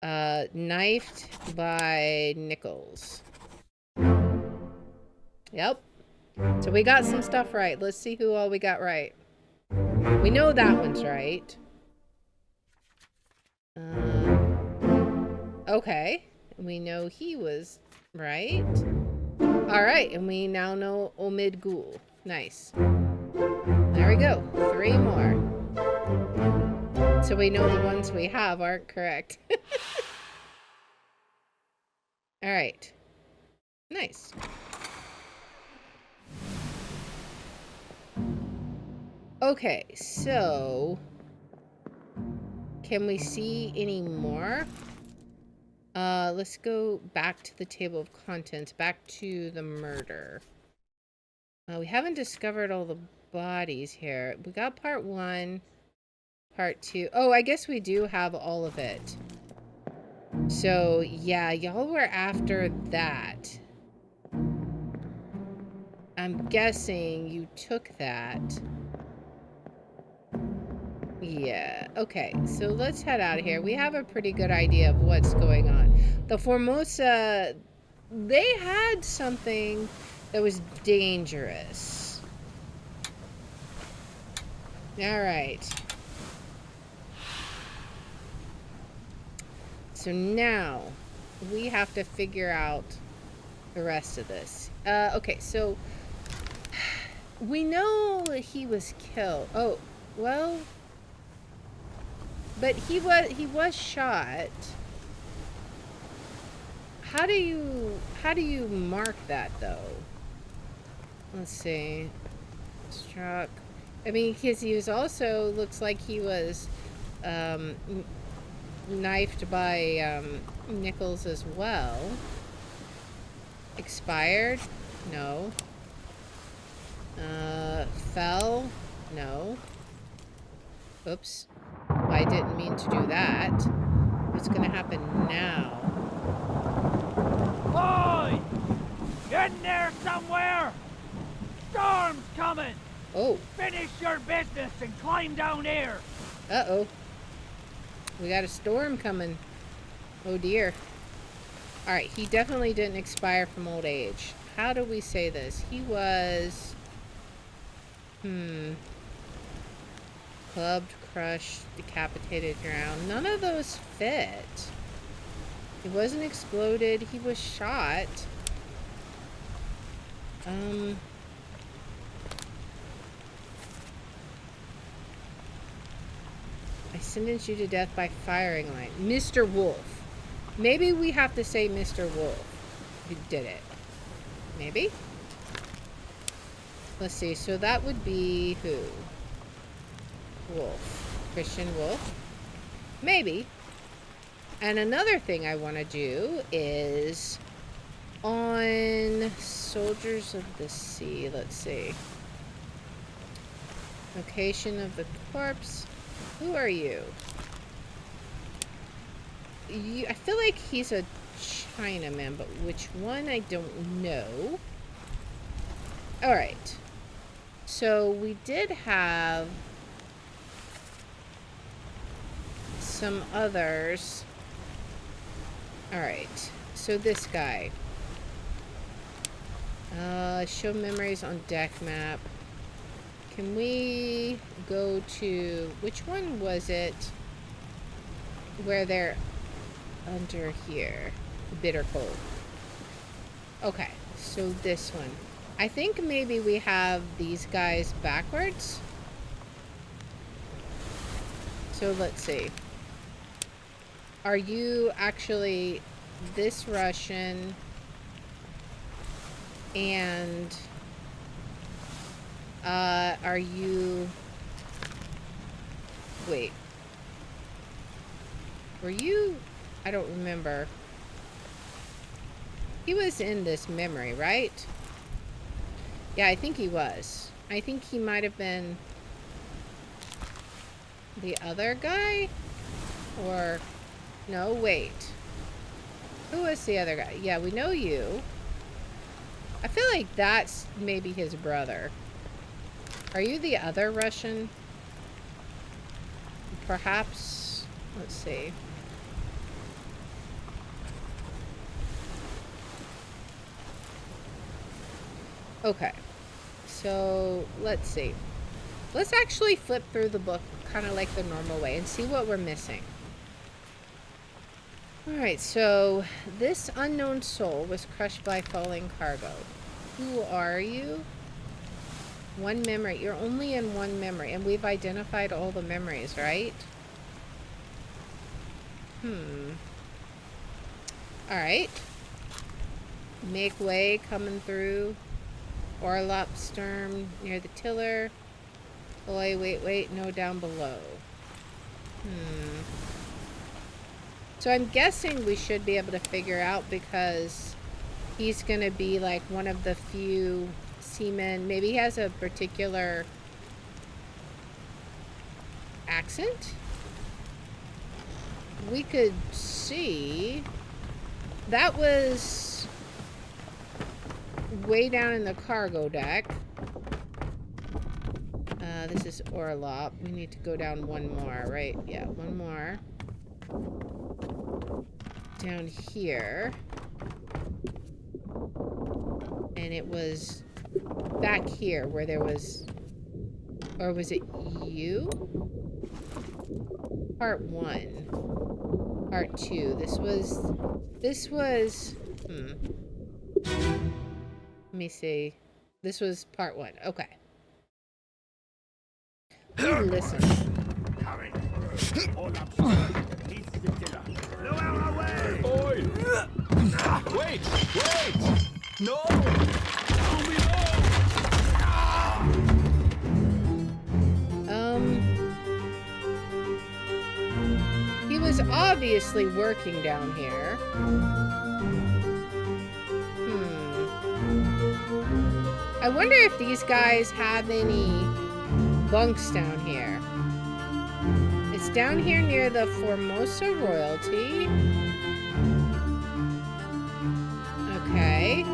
Knifed by Nichols. Yep. So we got some stuff right. Let's see who all we got right. We know that one's right. Okay. We know he was right. All right, and we now know Omid Ghoul. Nice. There we go. 3 more. So we know the ones we have aren't correct. All right. Nice. Okay, so can we see any more? Let's go back to the table of contents, back to the murder. We haven't discovered all the bodies here. We got part 1, part 2. Oh, I guess we do have all of it. So, yeah, y'all were after that. I'm guessing you took that. Yeah, okay, so let's head out of here. We have a pretty good idea of what's going on. The Formosa, they had something that was dangerous. All right. So now we have to figure out the rest of this. Okay, so we know he was killed. Oh, well, but he was shot. How do you mark that though? Let's see. Struck. I mean, because he was also looks like he was knifed by Nichols as well. Expired? No. Fell? No. Oops. I didn't mean to do that. What's gonna happen now? Boy! In there somewhere! Storm's coming! Oh. Finish your business and climb down here! Uh-oh. We got a storm coming. Oh dear. Alright, he definitely didn't expire from old age. How do we say this? He was... Clubbed, crushed, decapitated, drowned. None of those fit. He wasn't exploded. He was shot. I sentenced you to death by firing line. Mr. Wolf. Maybe we have to say Mr. Wolf who did it. Maybe? Let's see. So that would be who? Wolf. Christian Wolf? Maybe. And another thing I want to do is on Soldiers of the Sea. Let's see. Location of the corpse. Who are you? I feel like he's a Chinaman, but which one I don't know. Alright. So we did have some others. Alright. So this guy. Show memories on deck map. Can we go to... Which one was it? Where they're under here. Bitter cold. Okay. So this one. I think maybe we have these guys backwards. So let's see. Are you actually this Russian and are you... Wait. Were you... I don't remember. He was in this memory, right? Yeah, I think he was. I think he might have been the other guy. Or, no, wait. Who was the other guy? Yeah, we know you. I feel like that's maybe his brother. Are you the other Russian? Perhaps, let's see. Okay, so let's see. Let's actually flip through the book kind of like the normal way and see what we're missing. Alright, so this unknown soul was crushed by falling cargo. Who are you? One memory. You're only in one memory, and we've identified all the memories, right? Alright. Make way coming through. Orlop Sturm near the tiller. Boy, wait, no, down below. So I'm guessing we should be able to figure out because he's going to be like one of the few seamen. Maybe he has a particular accent. We could see. That was way down in the cargo deck. This is Orlop. We need to go down one more, right? Yeah, one more. Down here. And it was back here where there was... Or was it you? Part 1. Part 2. This was... Let me see. This was part 1. Okay. Listen. No out our way! Oi! Wait! No! He was obviously working down here. I wonder if these guys have any bunks down here. It's down here near the Formosa royalty. Okay.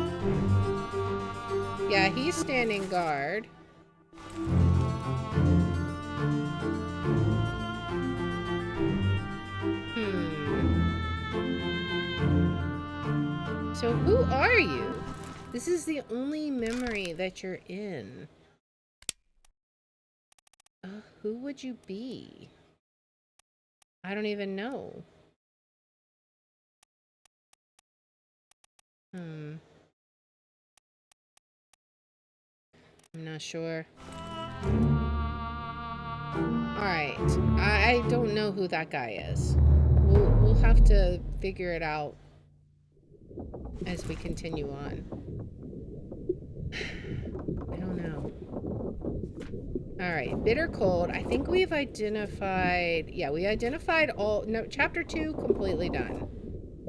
Yeah, he's standing guard. So who are you? This is the only memory that you're in. Who would you be? I don't even know. I'm not sure. Alright. I don't know who that guy is. We'll have to figure it out as we continue on. I don't know. Alright, bitter cold. I think we've identified... Yeah, we identified all... No, chapter 2, completely done.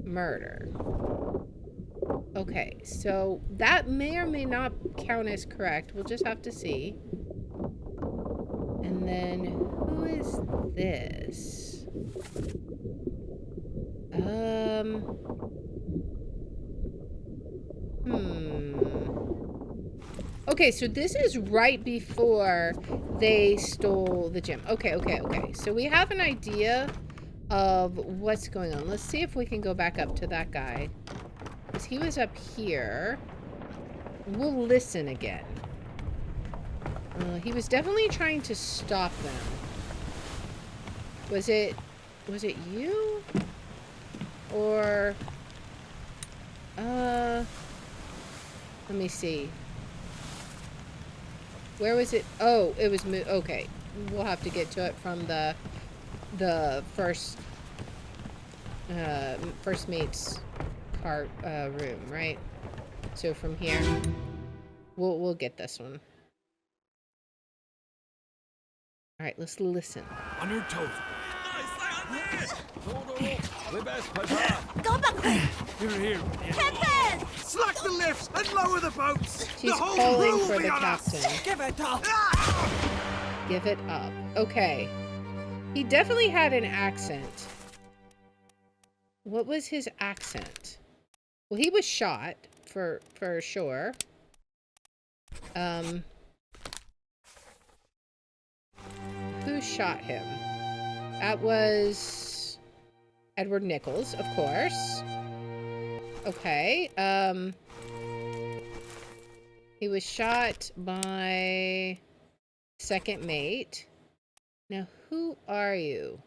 Murder. Okay, so that may or may not count as correct. We'll just have to see. And then, who is this? Okay, so this is right before they stole the gym. Okay. So we have an idea of what's going on. Let's see if we can go back up to that guy. Because he was up here. We'll listen again. He was definitely trying to stop them. Was it you? Or... let me see. Where was it? Oh, it was... Okay. We'll have to get to it from the first mate's cart room, right? So from here, we'll get this one. All right, let's listen. On your toes. Go back! Here. Captain! Slack the lifts and lower the boats! She's the whole calling crew for will be the on captain. us! Give it up! Give it up. Okay. He definitely had an accent. What was his accent? Well, he was shot for sure. Who shot him? That was Edward Nichols, of course. Okay. He was shot by second mate. Now, who are you?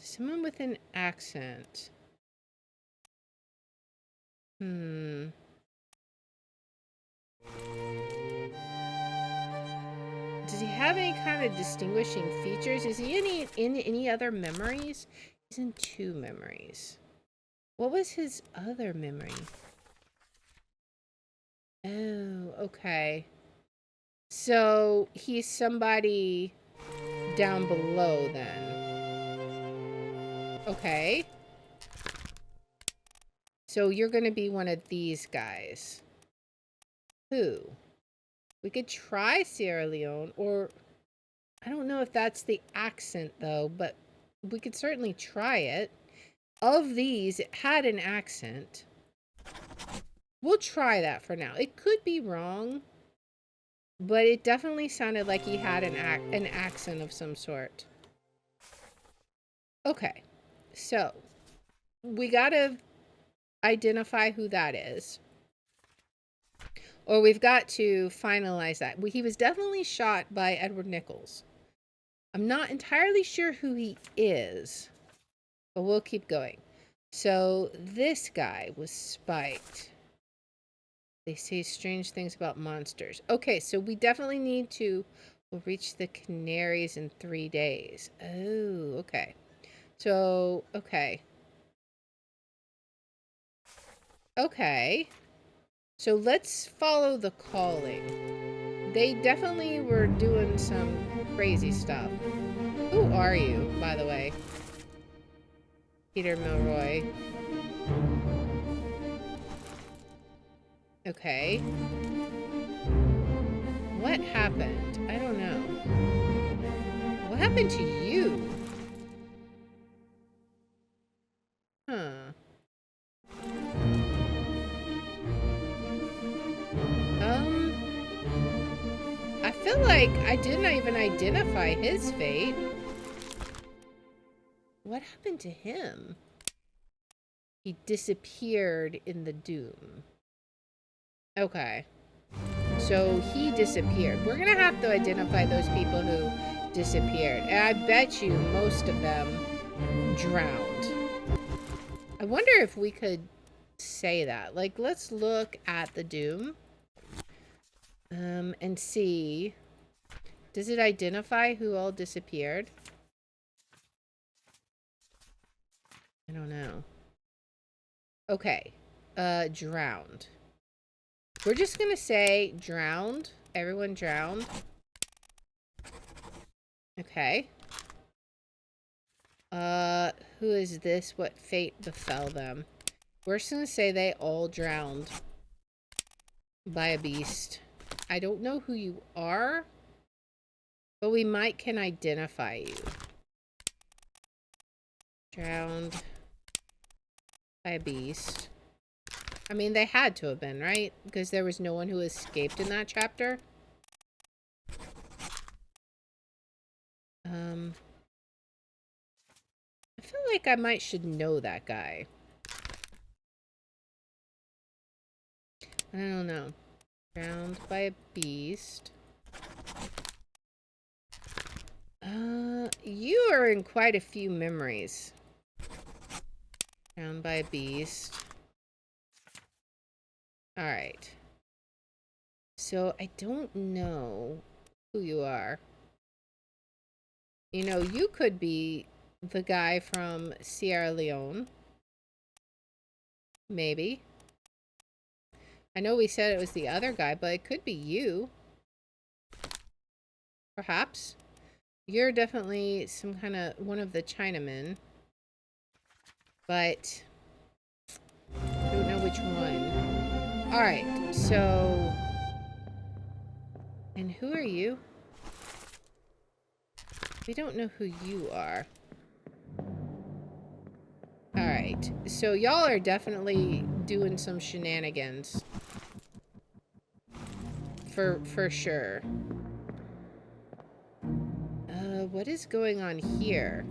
Someone with an accent. Does he have any kind of distinguishing features? Is he in any other memories? He's in 2 memories. What was his other memory? Oh, okay. So he's somebody down below then. Okay. So you're going to be one of these guys. Who? We could try Sierra Leone, or I don't know if that's the accent though, but we could certainly try it. Of these, it had an accent. We'll try that for now. It could be wrong, but it definitely sounded like he had an accent of some sort. Okay, so we gotta identify who that is. Or we've got to finalize that. He was definitely shot by Edward Nichols. I'm not entirely sure who he is, but we'll keep going. So this guy was spiked. They say strange things about monsters. Okay, so we definitely need to reach the Canaries in 3 days. Oh, okay. So, okay. Okay. So let's follow the calling. They definitely were doing some crazy stuff. Who are you, by the way? Peter Milroy. Okay. What happened? I don't know. What happened to you? Huh. I feel like I didn't even identify his fate. What happened to him? He disappeared in the doom. Okay. So he disappeared. We're gonna have to identify those people who disappeared. And I bet you most of them drowned. I wonder if we could say that. Like, let's look at the doom. And see. Does it identify who all disappeared? I don't know. Okay. Drowned. We're just gonna say drowned. Everyone drowned. Okay. Who is this? What fate befell them? We're just gonna say they all drowned by a beast. I don't know who you are, but we can identify you. Drowned by a beast. I mean, they had to have been, right? Because there was no one who escaped in that chapter. I feel like I should know that guy. I don't know. Drowned by a beast. You are in quite a few memories. Drowned by a beast. Alright. So, I don't know who you are. You know, you could be the guy from Sierra Leone. Maybe. I know we said it was the other guy, but it could be you. Perhaps. You're definitely some kind of one of the Chinamen. But I don't know which one. Alright, so... And who are you? We don't know who you are. right. So y'all are definitely doing some shenanigans. For sure. What is going on here?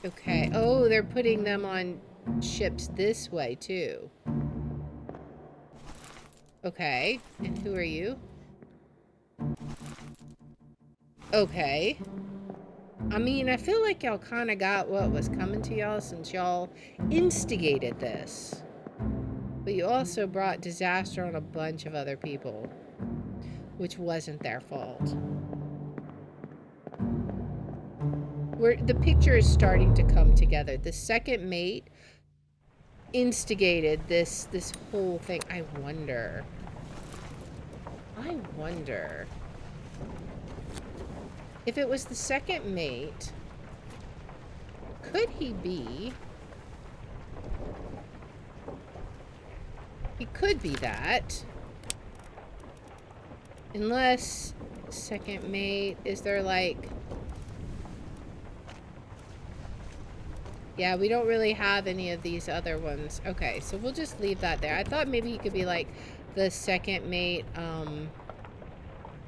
Okay. Oh, they're putting them on ships this way, too. Okay. And who are you? Okay. I mean, I feel like y'all kind of got what was coming to y'all since y'all instigated this. But you also brought disaster on a bunch of other people, which wasn't their fault. The picture is starting to come together. The second mate instigated this whole thing. I wonder. If it was the second mate, could he be? He could be that. Unless second mate, is there like... Yeah, we don't really have any of these other ones. Okay, so we'll just leave that there. I thought maybe he could be like the second mate,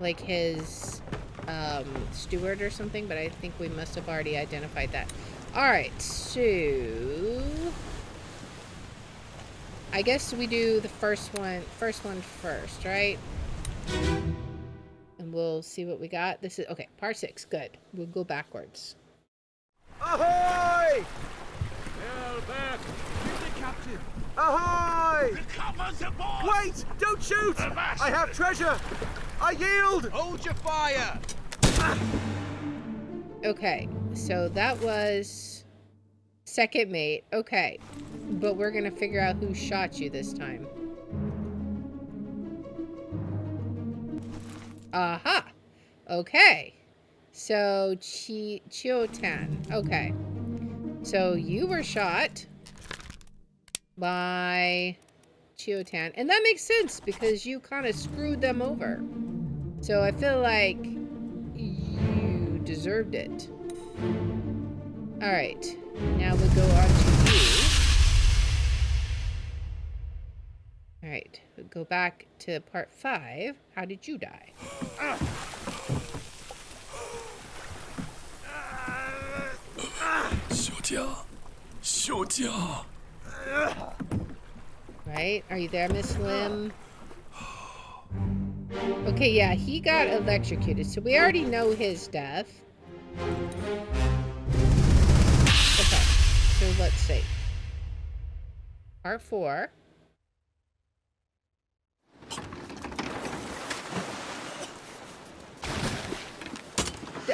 like his steward or something, but I think we must have already identified that. Alright, so I guess we do the first one first, right? And we'll see what we got. This is okay, part 6, good. We'll go backwards. Ahoy! Hell back! Get the captain! Ahoy! The commands aboard! Wait! Don't shoot! Avast! I have treasure! I yield! Hold your fire! Okay, so that was second mate. Okay, but we're gonna figure out who shot you this time. Aha! Okay. So, Chiotan. Okay. So, you were shot by Chiotan. And that makes sense because you kind of screwed them over. So, I feel like you deserved it. Alright. Now we'll go on to you. Alright. We'll go back to part 5. How did you die? Right? Are you there, Miss Lim? Okay, yeah, he got electrocuted, so we already know his death. Okay, so let's see. Part 4.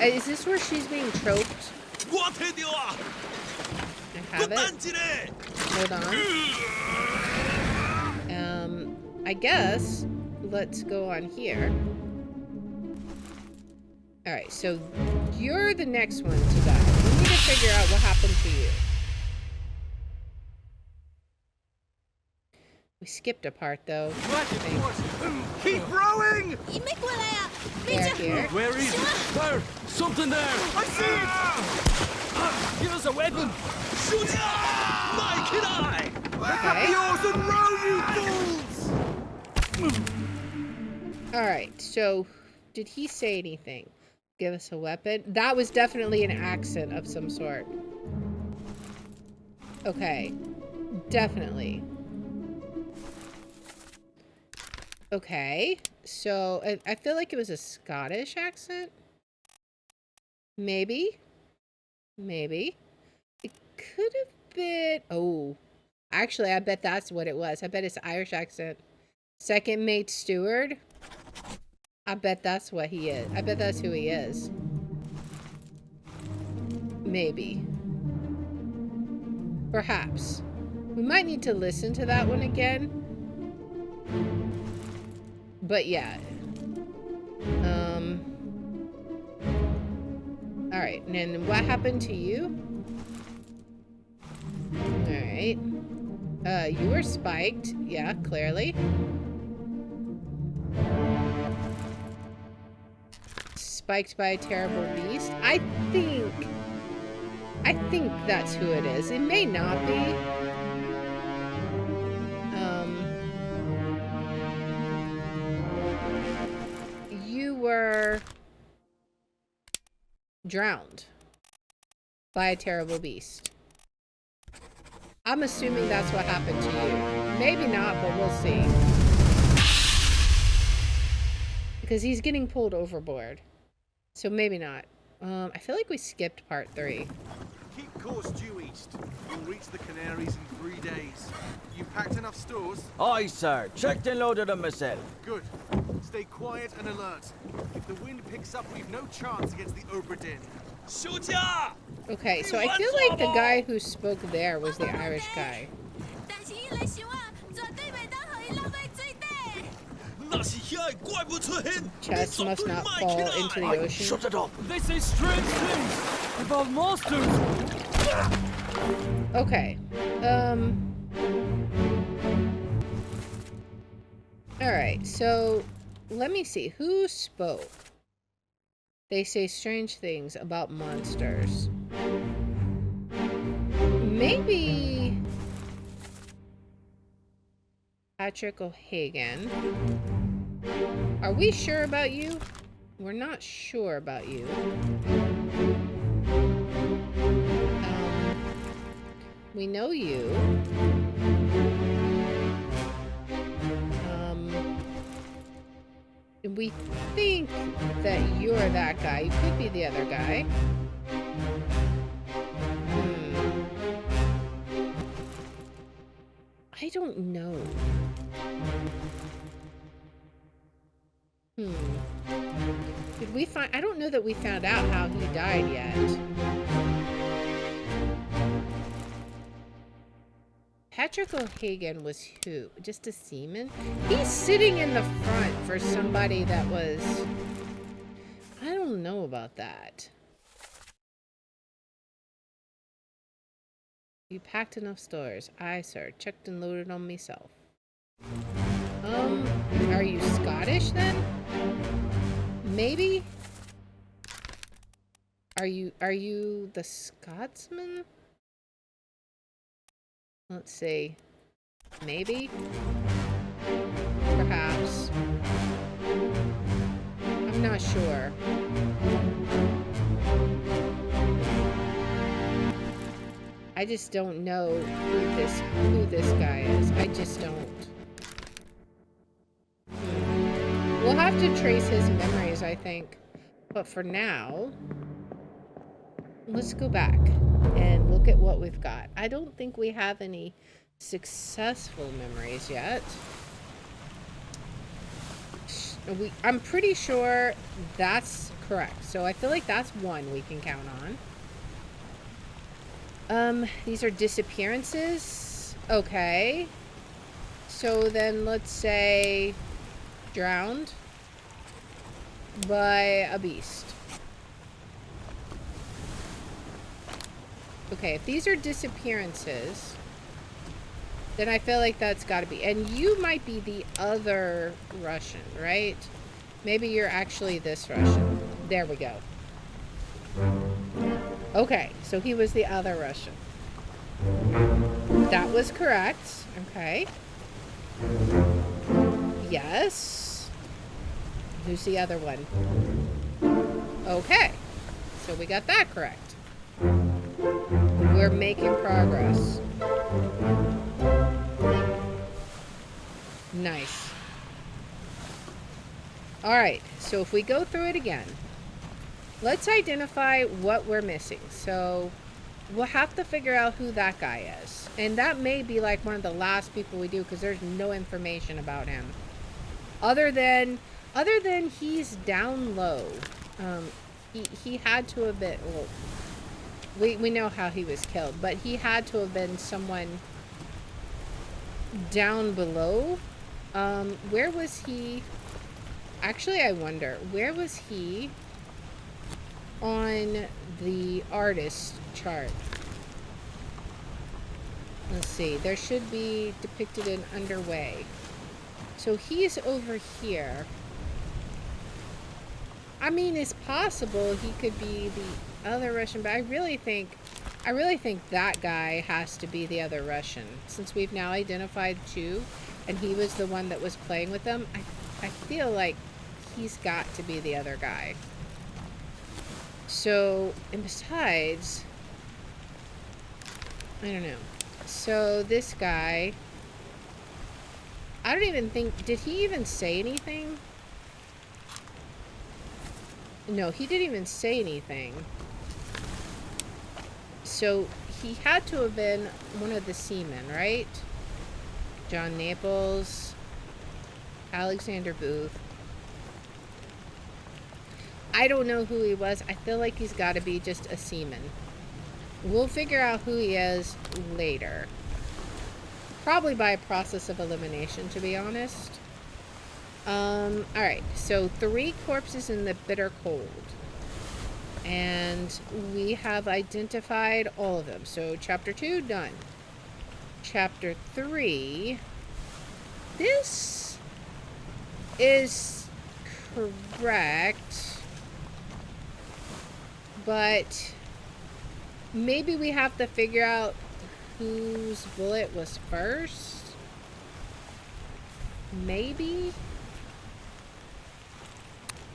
Is this where she's being choked? What did you are? I have it. Hold on. I guess let's go on here. Alright, so you're the next one to die. We need to figure out what happened to you. We skipped a part though. Keep rowing! 你没过来呀、 They're here. Where is it? There! Something there! I see it! Give us a weapon! Shoot! My kid eye! Okay. Yours and row, you fools! Alright, so did he say anything? Give us a weapon? That was definitely an accent of some sort. Okay. Definitely. Okay. So, I feel like it was a Scottish accent. Maybe. Maybe. It could have been... Oh. Actually, I bet that's what it was. I bet it's Irish accent. Second mate steward. I bet that's what he is. I bet that's who he is. Maybe. Perhaps. We might need to listen to that one again. But yeah. Alright, and then what happened to you? Alright. You were spiked. Yeah, clearly. Spiked by a terrible beast. I think I think that's who it is. It may not be. You were drowned by a terrible beast. I'm assuming that's what happened to you. Maybe not, but we'll see. Because he's getting pulled overboard. So maybe not. I feel like we skipped part 3. Keep course due east. We'll reach the Canaries in 3 days. You packed enough stores? Aye, sir. Checked and loaded them myself. Good. Stay quiet and alert. If the wind picks up, we've no chance against the Obra Dinn. Okay, so I feel like the guy who spoke there was the Irish guy. 但是伊嚟想啊，绝對袂當互伊留喺水底。 Chests must not fall into the ocean. Shut it up. They say strange things about monsters. Okay. Alright, so let me see. Who spoke? They say strange things about monsters. Maybe Patrick O'Hagan. Are we sure about you? We're not sure about you. We know you. We think that you're that guy. You could be the other guy. I don't know. Did we find... I don't know that we found out how he died yet. Patrick O'Hagan was who? Just a seaman? He's sitting in the front for somebody that was... I don't know about that. You packed enough stores. Aye, sir. Checked and loaded on myself. Are you Scottish then? Maybe? Are you the Scotsman? Let's see. Maybe? Perhaps. I'm not sure. I just don't know who this guy is. I just don't. We'll have to trace his memories, I think. But for now, let's go back and look at what we've got. I don't think we have any successful memories yet. I'm pretty sure that's correct. So I feel like that's one we can count on. These are disappearances. Okay. So then let's say drowned by a beast. Okay, if these are disappearances, then I feel like that's got to be. And you might be the other Russian, right? Maybe you're actually this Russian. There we go. Okay, so he was the other Russian. That was correct. Okay. Yes. Who's the other one? Okay. So we got that correct. We're making progress. Nice. Alright, so if we go through it again, let's identify what we're missing. So we'll have to figure out who that guy is. And that may be like one of the last people we do because there's no information about him. Other than he's down low. He had to have been, well, we know how he was killed, but he had to have been someone down below. Where was he? Actually, I wonder, where was he on the artist chart? Let's see. There should be depicted in underway. So he's over here. I mean, it's possible he could be the other Russian, but I really think I really think that guy has to be the other Russian. Since we've now identified two, and he was the one that was playing with them, I feel like he's got to be the other guy. So, and besides, I don't know. So this guy, I don't even think, did he even say anything? No, he didn't even say anything. So he had to have been one of the seamen, right? John Naples, Alexander Booth. I don't know who he was. I feel like he's got to be just a seaman. We'll figure out who he is later. Probably by a process of elimination, to be honest. Alright, so 3 corpses in the bitter cold. And we have identified all of them. So chapter 2, done. Chapter 3. This is correct. But maybe we have to figure out whose bullet was first. Maybe?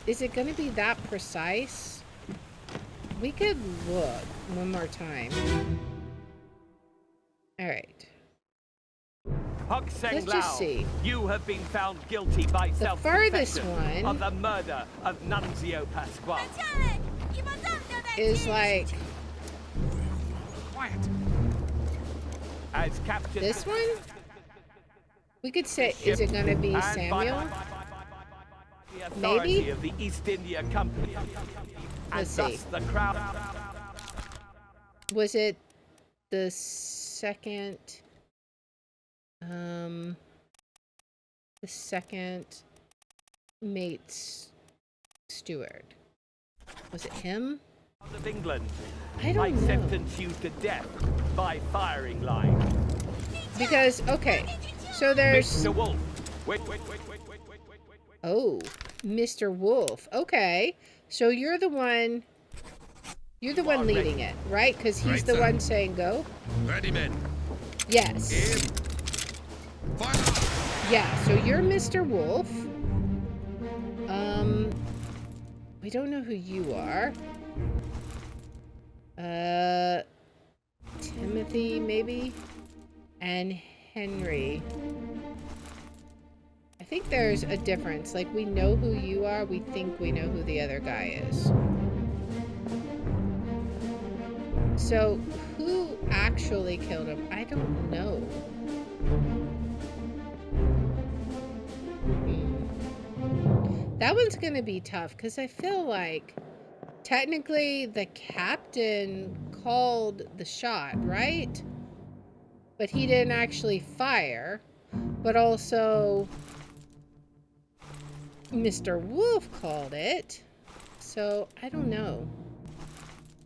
Is it going to be that precise? We could look one more time. Alright. Let's just see. You have been found guilty by The farthest self-confession one of the murder of Nunzio Pasquale. 下来，你把账交代 is like Quiet. As captain this one? We could say, is it going to be and by Samuel? the authority Maybe? of the East India Company. And Let's thus see. the crown. Was it the second mate's steward? Was it him? Of England. I don't know. sentence you to death by firing line. Because, okay, so there's... Mr. Wolf. Wait. Oh, Mr. Wolf. Okay, so you're the one leading it, right? Because he's Right, the sir. one saying go? Ready, men. Yes. Aim. Fire! Yeah, so you're Mr. Wolf. We don't know who you are. Timothy, maybe? And Henry. I think there's a difference. Like, we know who you are, we think we know who the other guy is. So, who actually killed him? I don't know. That one's gonna be tough, because I feel like technically the captain called the shot, right? But he didn't actually fire. But also Mr. Wolf called it. So I don't know.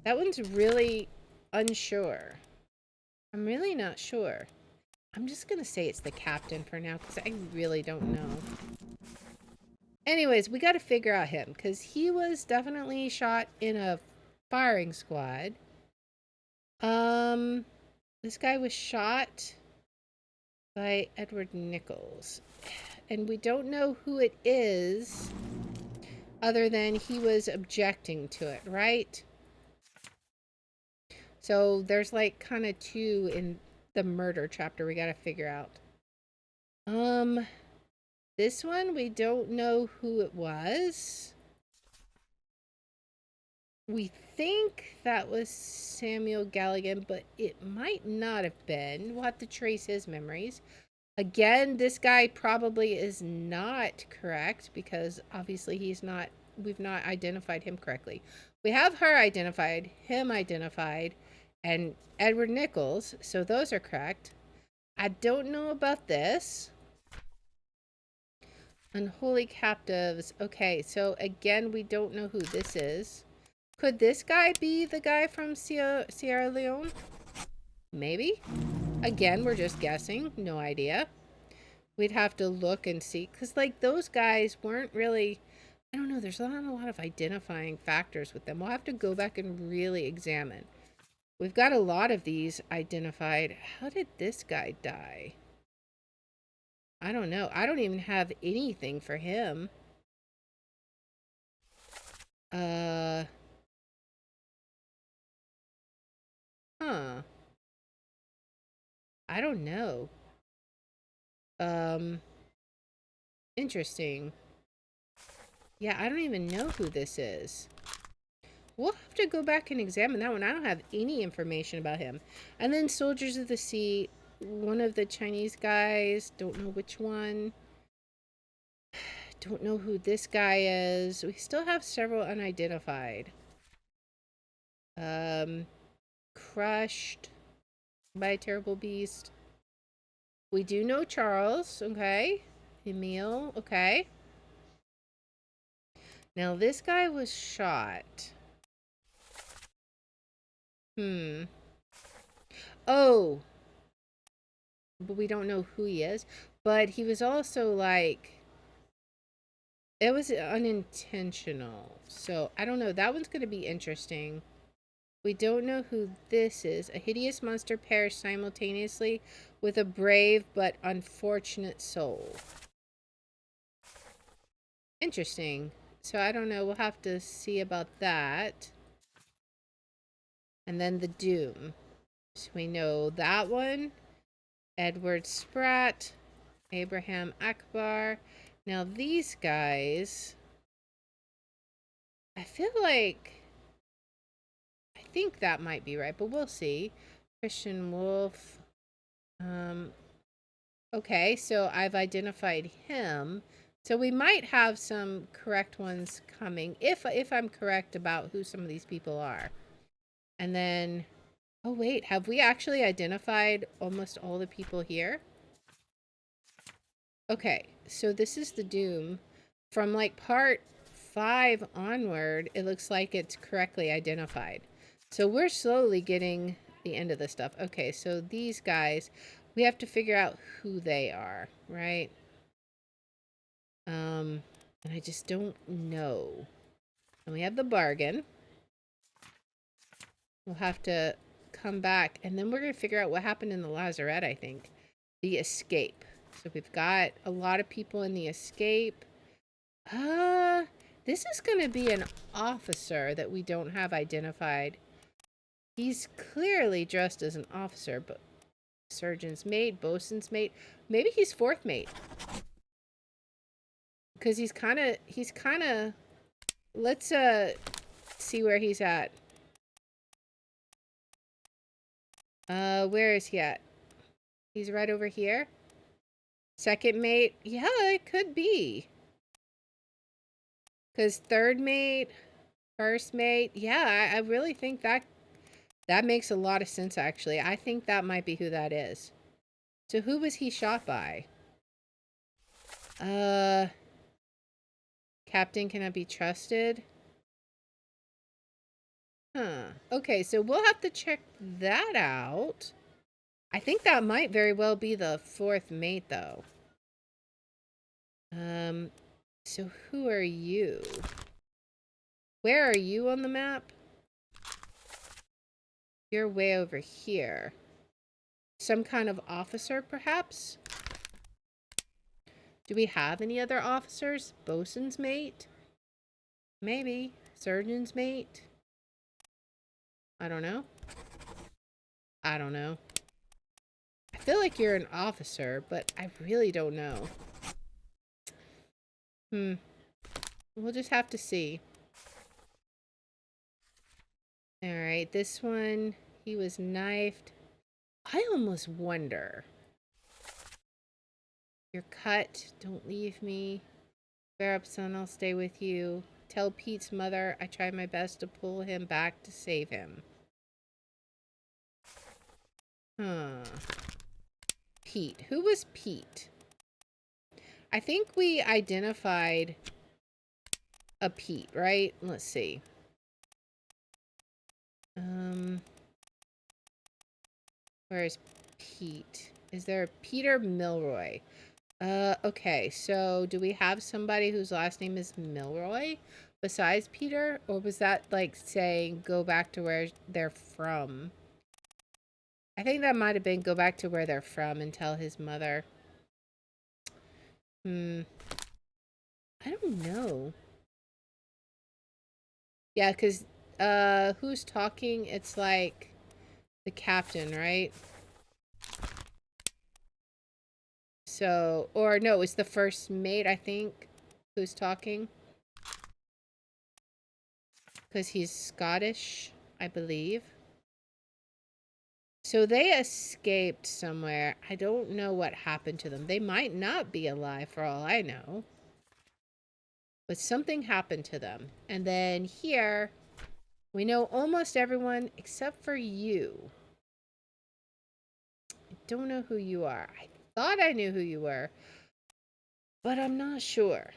That one's really unsure. I'm really not sure. I'm just gonna say it's the captain for now, because I really don't know. Anyways, we got to figure out him, because he was definitely shot in a firing squad. This guy was shot by Edward Nichols, and we don't know who it is, other than he was objecting to it, right? So there's like kind of 2 in the murder chapter we got to figure out. This one, we don't know who it was. We think that was Samuel Galligan, but it might not have been. We'll have to trace his memories. Again, this guy probably is not correct, because obviously we've not identified him correctly. We have her identified, him identified, and Edward Nichols, so those are correct. I don't know about this. Unholy captives. Okay, so again, we don't know who this is. Could this guy be the guy from Sierra Leone? Maybe. Again, we're just guessing. No idea. We'd have to look and see. Because, like, those guys weren't really... I don't know. There's not a lot of identifying factors with them. We'll have to go back and really examine. We've got a lot of these identified. How did this guy die? I don't know. I don't even have anything for him. Huh. I don't know. Interesting. Yeah, I don't even know who this is. We'll have to go back and examine that one. I don't have any information about him. And then Soldiers of the Sea, one of the Chinese guys, don't know which one. Don't know who this guy is. We still have several unidentified. Crushed by a terrible beast. We do know Charles, okay. Emil, okay. Now this guy was shot. Oh. But we don't know who he is. But he was also like... It was unintentional. So, I don't know. That one's going to be interesting. We don't know who this is. A hideous monster perished simultaneously with a brave but unfortunate soul. Interesting. So, I don't know. We'll have to see about that. And then the Doom. So, we know that one. Edward Spratt. Abraham Akbar. Now, these guys... I feel like... I think that might be right, but we'll see. Christian Wolf. Okay, so I've identified him. So we might have some correct ones coming, if I'm correct about who some of these people are. And then, oh wait, have we actually identified almost all the people here? Okay, so this is the Doom. From like part 5 onward, it looks like it's correctly identified. So we're slowly getting the end of the stuff. Okay, so these guys, we have to figure out who they are, right? And I just don't know. And we have the bargain. We'll have to come back, and then we're going to figure out what happened in the lazarette, I think. The escape. So we've got a lot of people in the escape. This is going to be an officer that we don't have identified. He's clearly dressed as an officer, but surgeon's mate, bosun's mate. Maybe he's fourth mate. Because he's kind of... Let's, see where he's at. Where is he at? He's right over here. Second mate. Yeah, it could be. Because third mate, first mate. Yeah, I really think that makes a lot of sense, actually. I think that might be who that is. So who was he shot by? Captain cannot be trusted. Huh. Okay, so we'll have to check that out. I think that might very well be the fourth mate, though. So who are you? Where are you on the map? You're way over here. Some kind of officer, perhaps? Do we have any other officers? Bosun's mate? Maybe. Surgeon's mate? I don't know. I don't know. I feel like you're an officer, but I really don't know. We'll just have to see. Alright, this one, he was knifed. I almost wonder. You're cut. Don't leave me. Bear up, son. I'll stay with you. Tell Pete's mother I tried my best to pull him back to save him. Pete. Who was Pete? I think we identified a Pete, right? Let's see. Where's Pete? Is there a Peter Milroy? Okay, so do we have somebody whose last name is Milroy besides Peter? Or was that like saying go back to where they're from? I think that might have been go back to where they're from and tell his mother. I don't know. Yeah, because who's talking? It's like the captain, right? So, or no, it's the first mate, I think, who's talking. Because he's Scottish, I believe. So they escaped somewhere. I don't know what happened to them. They might not be alive for all I know. But something happened to them. And then here, we know almost everyone except for you. I don't know who you are. I thought I knew who you were, but I'm not sure.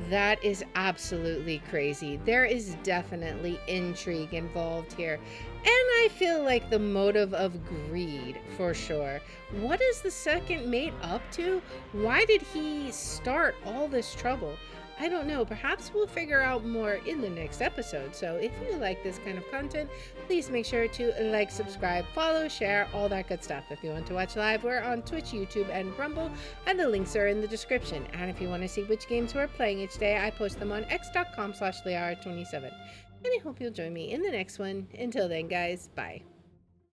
That is absolutely crazy. There is definitely intrigue involved here. And I feel like the motive of greed, for sure. What is the second mate up to? Why did he start all this trouble? I don't know. Perhaps we'll figure out more in the next episode. So if you like this kind of content, please make sure to like, subscribe, follow, share, all that good stuff. If you want to watch live, we're on Twitch, YouTube, and Rumble, and the links are in the description. And if you want to see which games we're playing each day, I post them on x.com/Liara27. And I hope you'll join me in the next one. Until then, guys, bye.